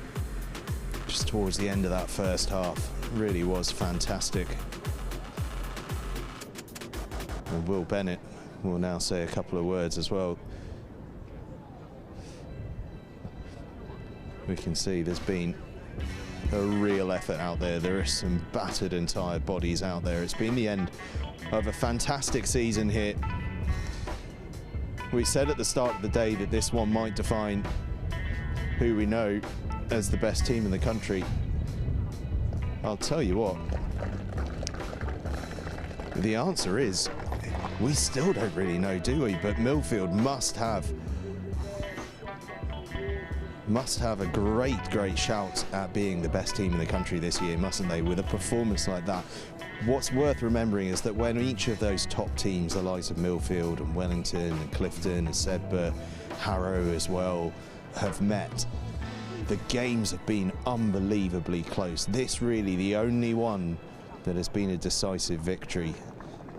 just towards the end of that first half really was fantastic. And Will Bennett will now say a couple of words as well. We can see there's been a real effort out there. There are some battered and tired bodies out there. It's been the end of a fantastic season here. We said at the start of the day that this one might define who we know as the best team in the country. I'll tell you what, the answer is we still don't really know, do we? But MILLFIELD must have a great shout at being the best team in the country this year, mustn't they? With a performance like that. What's worth remembering is that when each of those top teams, the likes of MILLFIELD and Wellington and Clifton and SEDBERGH, Harrow as well, have met, the games have been unbelievably close. This really the only one that has been a decisive victory.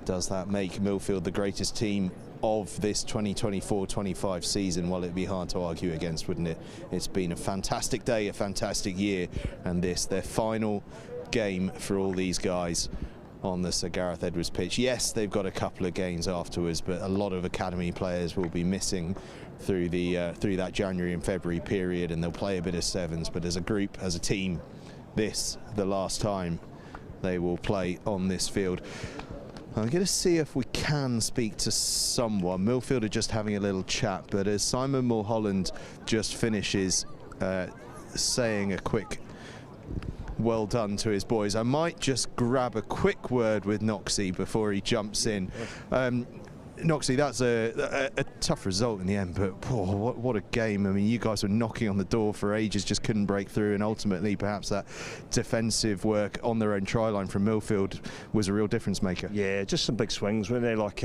Does that make MILLFIELD the greatest team of this 2024-25 season? Well, it'd be hard to argue against, wouldn't it? It's been a fantastic day, a fantastic year, and this, their final game for all these guys on the Sir Gareth Edwards pitch. Yes, they've got a couple of games afterwards, but a lot of academy players will be missing through that January and February period, and they'll play a bit of sevens, but as a group, as a team, this, the last time they will play on this field. I'm going to see if we can speak to someone. MILLFIELD are just having a little chat, but as Simon Mulholland just finishes saying a quick well done to his boys, I might just grab a quick word with Noxie before he jumps in. Noxie, that's a tough result in the end, but what a game. I mean, you guys were knocking on the door for ages, just couldn't break through, and ultimately perhaps that defensive work on their own try line from MILLFIELD was a real difference maker. Yeah, just some big swings, weren't they? Like,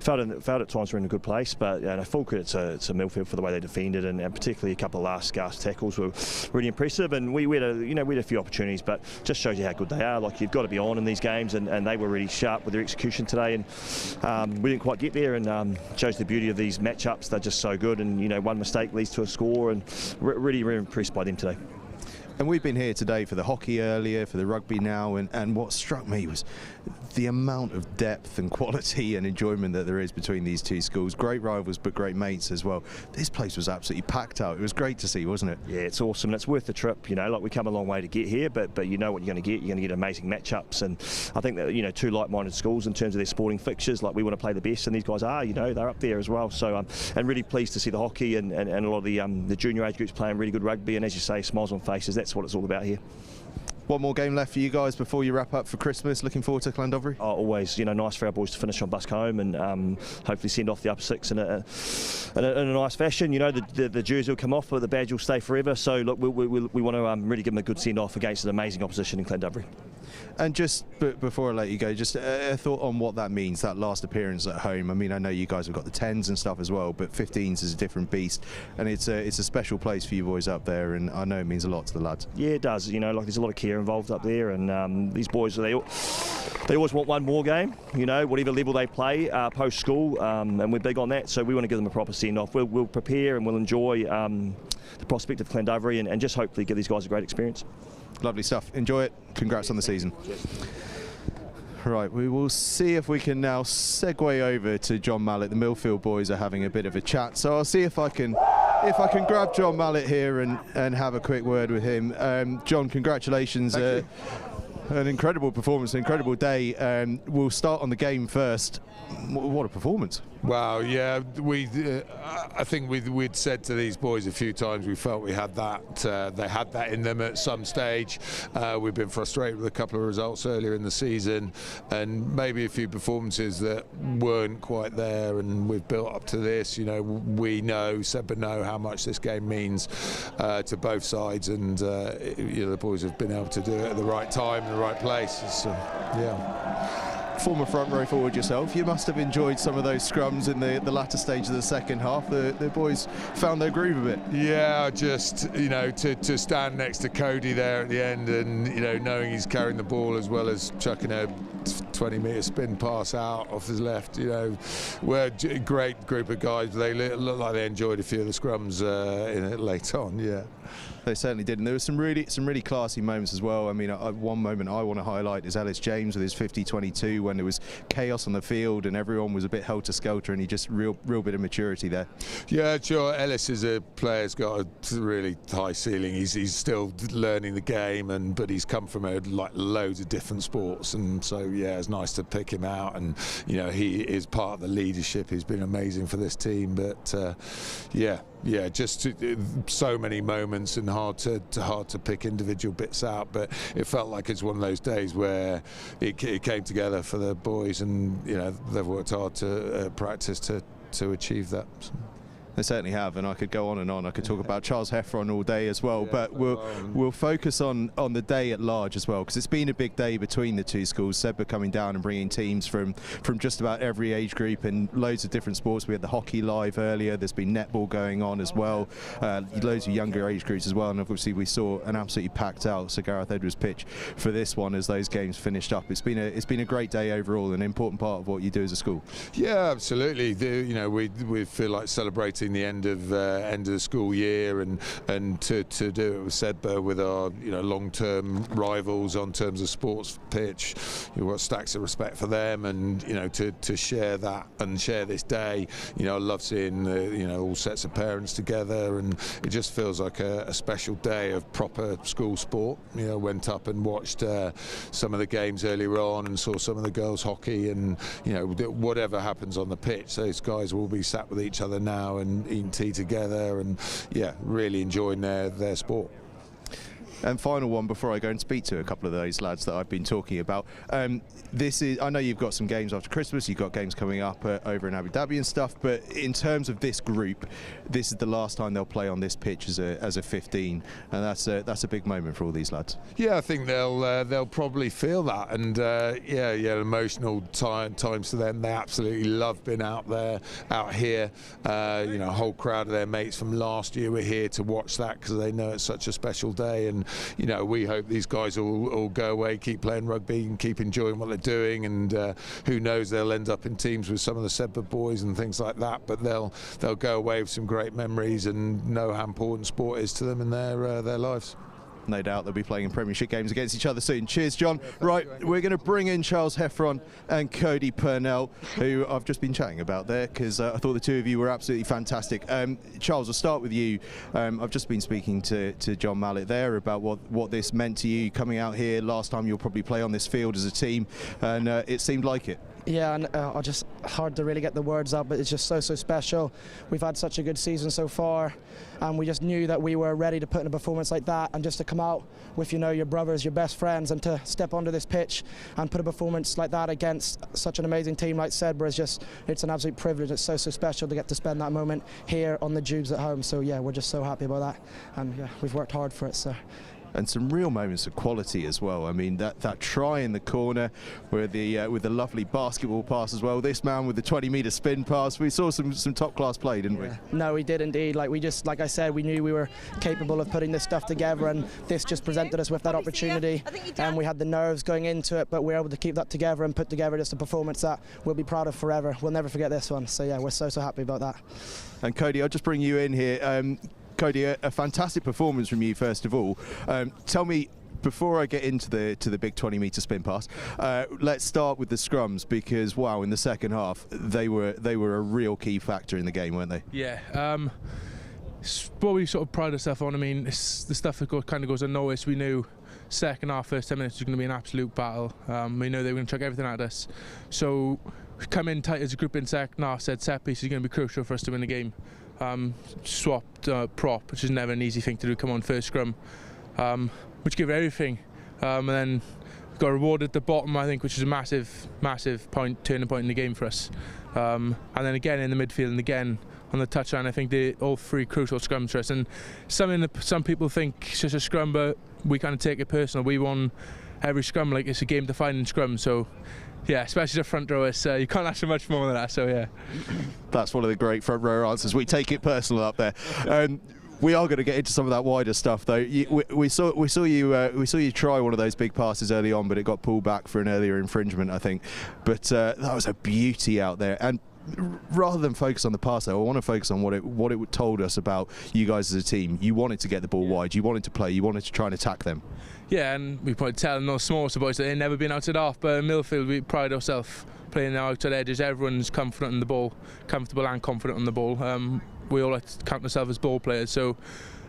felt at times we're in a good place, but full credit to MILLFIELD for the way they defended, and particularly a couple of last gasp tackles were really impressive, and we had a few opportunities, but just shows you how good they are. Like, you've got to be on in these games, and they were really sharp with their execution today, and we didn't quite get there, and shows the beauty of these matchups. They're just so good, and one mistake leads to a score, and really impressed by them today. And we've been here today for the hockey earlier, for the rugby now, and what struck me was the amount of depth and quality and enjoyment that there is between these two schools. Great rivals, but great mates as well. This place was absolutely packed out. It was great to see, wasn't it? Yeah, it's awesome. And it's worth the trip. Like, we come a long way to get here, but you know what you're going to get. You're going to get amazing matchups, and I think that two like-minded schools in terms of their sporting fixtures. Like, we want to play the best, and these guys are. They're up there as well. So I'm really pleased to see the hockey and a lot of the junior age groups playing really good rugby. And as you say, smiles on faces. That's what it's all about here. One more game left for you guys before you wrap up for Christmas. Looking forward to Llandovery? Oh, always. Nice for our boys to finish on bus home, and hopefully send off the upper six in a nice fashion. The jersey will come off, but the badge will stay forever. So look, we want to really give them a good send off against an amazing opposition in Llandovery. And just before I let you go, just a thought on what that means, that last appearance at home. I mean, I know you guys have got the 10s and stuff as well, but 15s is a different beast, and it's a special place for you boys up there, and I know it means a lot to the lads. Yeah, it does. Like, there's a lot of care involved up there, and these boys, they always want one more game, whatever level they play post school, and we're big on that, so we want to give them a proper send off. We'll prepare and we'll enjoy the prospect of Llandovery, and just hopefully give these guys a great experience. Lovely stuff. Enjoy it. Congrats on the season. Cheers. Right, we will see if we can now segue over to John Mallett. The MILLFIELD boys are having a bit of a chat, so I'll see if I can grab John Mallett here and have a quick word with him. John, congratulations. Thank you. An incredible performance, an incredible day. We'll start on the game first. What a performance. Wow, yeah, I think we'd said to these boys a few times we felt we had that, they had that in them at some stage. We've been frustrated with a couple of results earlier in the season, and maybe a few performances that weren't quite there, and we've built up to this. We know, SEDBERGH know how much this game means to both sides, and the boys have been able to do it at the right time, in the right place. Yeah. Former front row forward yourself, you must have enjoyed some of those scrums in the latter stage of the second half. The boys found their groove a bit. Yeah, just to stand next to Cody there at the end, and knowing he's carrying the ball as well as chucking a 20-metre spin pass out off his left. We're a great group of guys. They look like they enjoyed a few of the scrums in it late on. Yeah. They certainly did, and there were some really classy moments as well. I mean, one moment I want to highlight is Ellis James with his 50-22 when there was chaos on the field and everyone was a bit helter-skelter, and he just real bit of maturity there. Yeah, sure. Ellis is a player who's got a really high ceiling. He's still learning the game, but he's come from like loads of different sports, and so yeah, it's nice to pick him out. And you know, he is part of the leadership. He's been amazing for this team, but yeah, just so many moments and hard to pick individual bits out. But it felt like it's one of those days where it came together for the boys, and you know, they've worked hard to practice to achieve that. They certainly have, and I could go on and on. I could talk about Charles Heffron all day as well, but we'll focus on the day at large as well, because it's been a big day between the two schools. SEDBERGH coming down and bringing teams from just about every age group and loads of different sports. We had the hockey live earlier. There's been netball going on as well. Loads of younger age groups as well, and obviously we saw an absolutely packed out Sir Gareth Edwards pitch for this one as those games finished up. It's been a great day overall, an important part of what you do as a school. Yeah, absolutely. You know, we feel like celebrating the end of the school year, and to do it with SEDBERGH, with our long-term rivals on terms of sports pitch. You've got stacks of respect for them, and to share that and share this day. I love seeing all sets of parents together, and it just feels like a special day of proper school sport. Went up and watched some of the games earlier on and saw some of the girls hockey, and whatever happens on the pitch, those guys will be sat with each other now and eating tea together, and yeah, really enjoying their sport. And final one before I go and speak to a couple of those lads that I've been talking about. I know you've got some games after Christmas, you've got games coming up over in Abu Dhabi and stuff, but in terms of this group, this is the last time they'll play on this pitch as a 15, and that's a big moment for all these lads. Yeah, I think they'll probably feel that, and emotional times for them. They absolutely love being out here. A whole crowd of their mates from last year were here to watch that because they know it's such a special day, and we hope these guys all go away, keep playing rugby and keep enjoying what they're doing, and who knows, they'll end up in teams with some of the SEDBERGH boys and things like that, but they'll go away with some great memories and know how important sport is to them in their lives. No doubt they'll be playing in Premiership games against each other soon. Cheers, John. Right, we're going to bring in Charles Heffron and Cody Purnell, who I've just been chatting about there, because I thought the two of you were absolutely fantastic. Charles, I'll start with you. I've just been speaking to John Mallett there about what this meant to you coming out here. Last time you'll probably play on this field as a team, and it seemed like it. Yeah, and just hard to really get the words out, but it's just so special. We've had such a good season so far, and we just knew that we were ready to put in a performance like that, and just to come out with your brothers, your best friends, and to step onto this pitch and put a performance like that against such an amazing team like SEDBERGH it's an absolute privilege. It's so special to get to spend that moment here on the Jubes at home. So yeah, we're just so happy about that, and yeah, we've worked hard for it. So. And some real moments of quality as well. I mean, that try in the corner with the lovely basketball pass as well. This man with the 20-metre spin pass. We saw some top-class play, didn't we? No, we did indeed. Like I said, we knew we were capable of putting this stuff together, and this just presented us with that opportunity. And we had the nerves going into it, but we were able to keep that together and put together just a performance that we'll be proud of forever. We'll never forget this one. So yeah, we're so happy about that. And Cody, I'll just bring you in here. Cody, a fantastic performance from you first of all. Tell me, before I get into the big 20-metre spin pass, let's start with the scrums, because wow, in the second half they were a real key factor in the game, weren't they? Yeah. What we sort of pride ourselves on. I mean, it's the stuff that kind of goes unnoticed. We knew second half, first 10 minutes was going to be an absolute battle. We know they were going to chuck everything at us. So we come in tight as a group in second half, said set piece is going to be crucial for us to win the game. Swapped prop, which is never an easy thing to do. Come on, first scrum, which gave everything, and then got rewarded at the bottom, I think, which is a massive turning point in the game for us. And then again in the midfield, and again on the touchline. I think they're all three crucial scrums for us, and something that some people think it's just a scrum, but we kind of take it personal. We won every scrum like it's a game-defining scrum. So. Yeah, especially the front rowers, you can't ask for much more than that, so yeah. That's one of the great front rower answers. We take it personal up there. We are going to get into some of that wider stuff, though. We saw you try one of those big passes early on, but it got pulled back for an earlier infringement, I think. But that was a beauty out there. And rather than focus on the pass, though, I want to focus on what it told us about you guys as a team. You wanted to get the ball wide, you wanted to play, you wanted to try and attack them. Yeah, and we probably telling those smaller boys that they've never been outside half, but in Millfield we pride ourselves playing the outside edges. Everyone's comfortable and confident on the ball. We all like to count ourselves as ball players, so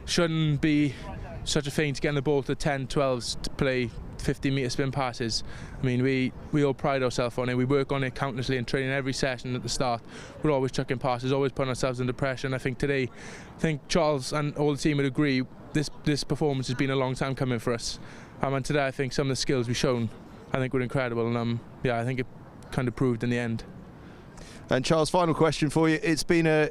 shouldn't be such a thing to get the ball to 10, 12s to play 50-metre spin passes. I mean, we all pride ourselves on it. We work on it countlessly in training every session at the start. We're always chucking passes, always putting ourselves under pressure. And I think today, Charles and all the team would agree, this performance has been a long time coming for us. And today I think some of the skills we've shown, I think were incredible. And yeah, I think it kind of proved in the end. And Charles, final question for you. It's been a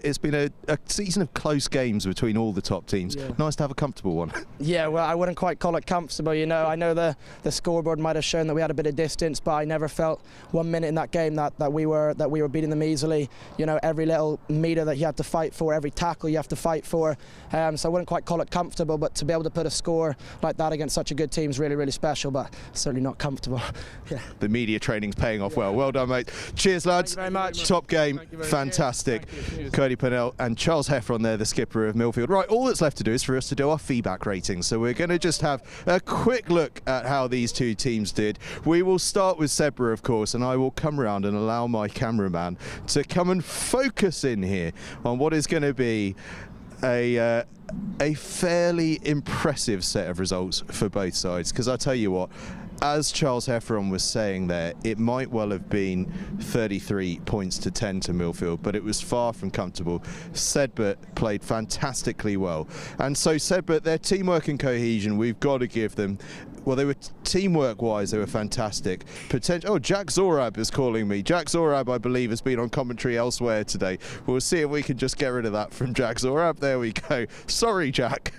season of close games between all the top teams. Yeah. Nice to have a comfortable one. Yeah, well, I wouldn't quite call it comfortable. You know, I know the scoreboard might have shown that we had a bit of distance, but I never felt 1 minute in that game that we were beating them easily. You know, every little metre that you have to fight for, every tackle you have to fight for. So I wouldn't quite call it comfortable, but to be able to put a score like that against such a good team is really, really special. But certainly not comfortable. Yeah. The media training's paying off well. Well done, mate. Cheers, lads. Thank you very much. Top game, fantastic. Cody Pennell and Charles Heffron there, the skipper of Millfield. Right, all that's left to do is for us to do our feedback ratings. So we're going to just have a quick look at how these two teams did. We will start with SEDBERGH, of course, and I will come around and allow my cameraman to come and focus in here on what is going to be a fairly impressive set of results for both sides. Because I tell you what, as Charles Heffron was saying there, it might well have been 33 points to 10 to Millfield, but it was far from comfortable. SEDBERGH played fantastically well. And so SEDBERGH, their teamwork and cohesion, we've got to give them. Well, they were teamwork-wise, they were fantastic. Oh, Jack Zorab is calling me. Jack Zorab, I believe, has been on commentary elsewhere today. We'll see if we can just get rid of that from Jack Zorab. There we go. Sorry, Jack.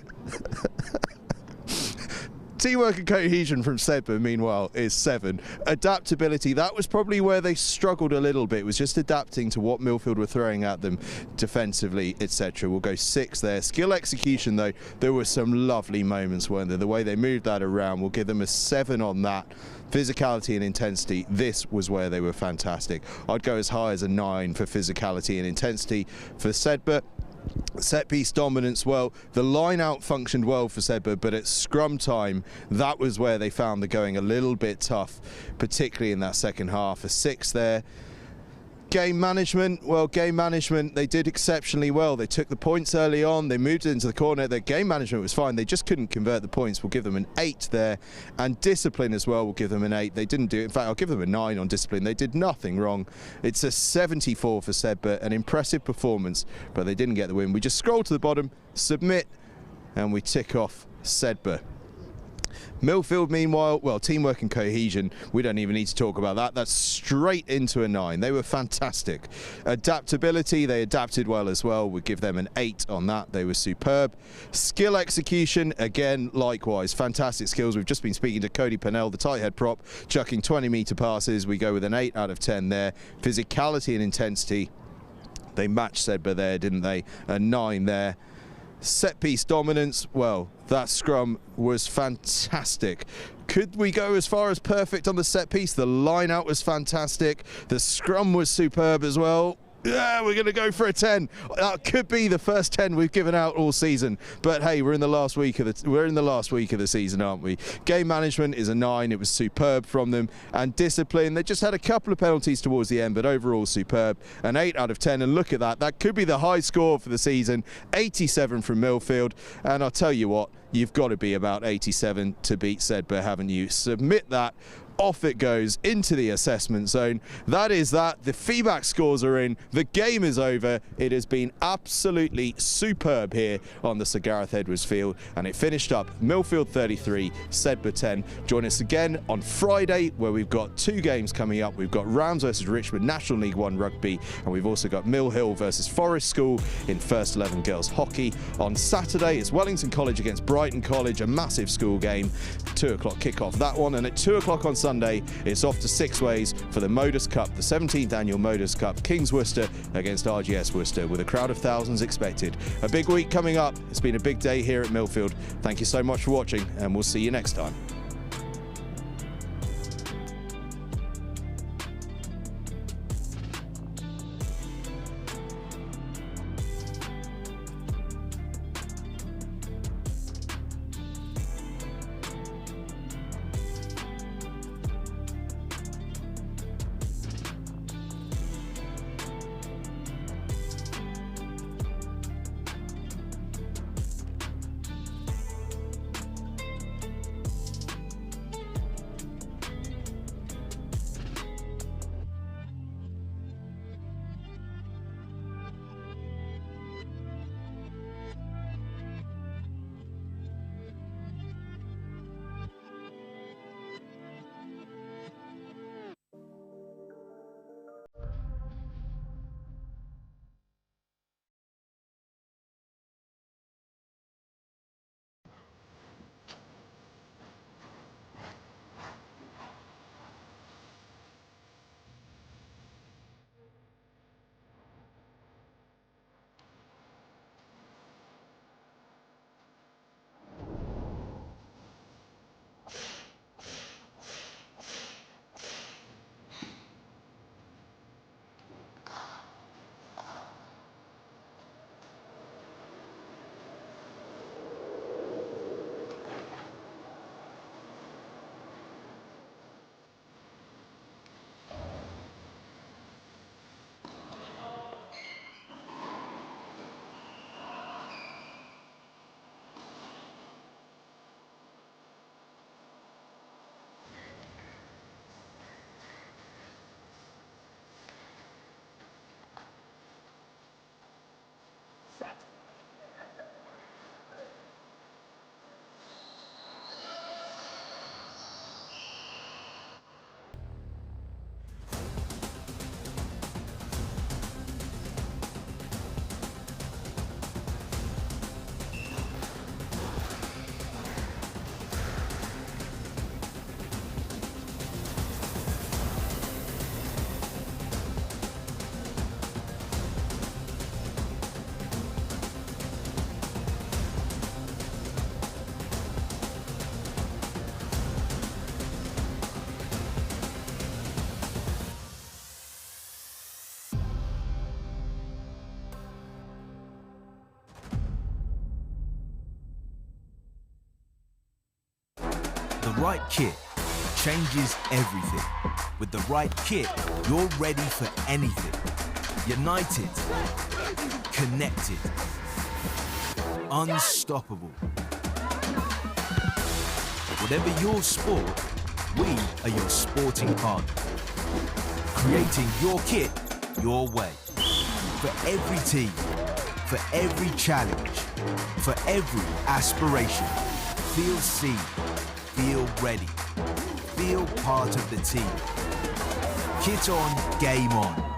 Teamwork and cohesion from SEDBERGH, meanwhile, is 7. Adaptability, that was probably where they struggled a little bit, was just adapting to what Millfield were throwing at them defensively, etc. We'll go 6 there. Skill execution, though, there were some lovely moments, weren't there? The way they moved that around, we'll give them a 7 on that. Physicality and intensity, this was where they were fantastic. I'd go as high as a 9 for physicality and intensity for SEDBERGH. Set piece dominance, well, the line out functioned well for SEDBERGH, but at scrum time, that was where they found the going a little bit tough, particularly in that second half. A 6 there. Game management, well, game management, they did exceptionally well. They took the points early on, they moved it into the corner. Their game management was fine, they just couldn't convert the points. We'll give them an 8 there. And discipline as well, we'll give them an 8. They didn't do it. In fact, I'll give them a 9 on discipline. They did nothing wrong. It's a 74 for SEDBERGH, an impressive performance, but they didn't get the win. We just scroll to the bottom, submit, and we tick off SEDBERGH. Millfield, meanwhile, well, teamwork and cohesion, we don't even need to talk about that. That's straight into a 9. They were fantastic. Adaptability, they adapted well as well. We'd give them an 8 on that. They were superb. Skill execution, again, likewise, fantastic skills. We've just been speaking to Cody Pennell, the tight head prop, chucking 20-metre passes. We go with an 8 out of 10 there. Physicality and intensity, they matched SEDBERGH there, didn't they? A 9 there. Set piece dominance, well, that scrum was fantastic. Could we go as far as perfect on the set piece? The line out was fantastic. The scrum was superb as well. Yeah, we're going to go for a 10. That could be the first 10 we've given out all season. But hey, we're in the last week of the season, aren't we? Game management is a 9. It was superb from them. And discipline, they just had a couple of penalties towards the end, but overall superb. An 8 out of 10. And look at that. That could be the high score for the season. 87 from Millfield. And I'll tell you what, you've got to be about 87 to beat SEDBERGH, haven't you? Submit that. Off it goes into the assessment zone. That is that. The feedback scores are in. The game is over. It has been absolutely superb here on the Sir Gareth Edwards field, and it finished up Millfield 33, SEDBERGH 10. Join us again on Friday, where we've got 2 games coming up. We've got Rams versus Richmond National League 1 Rugby, and we've also got Mill Hill versus Forest School in First 11 Girls Hockey. On Saturday, it's Wellington College against Brighton College, a massive school game. 2 o'clock kickoff that one, and at 2 o'clock on Sunday, it's off to Six Ways for the Modus Cup, the 17th annual Modus Cup, Kings Worcester against RGS Worcester, with a crowd of thousands expected. A big week coming up. It's been a big day here at Millfield. Thank you so much for watching, and we'll see you next time. right kit changes everything. With the right kit, you're ready for anything. United, connected, unstoppable. Whatever your sport, we are your sporting partner. Creating your kit, your way. For every team, for every challenge, for every aspiration. Feel seen, feel ready, feel part of the team. Kit on, game on.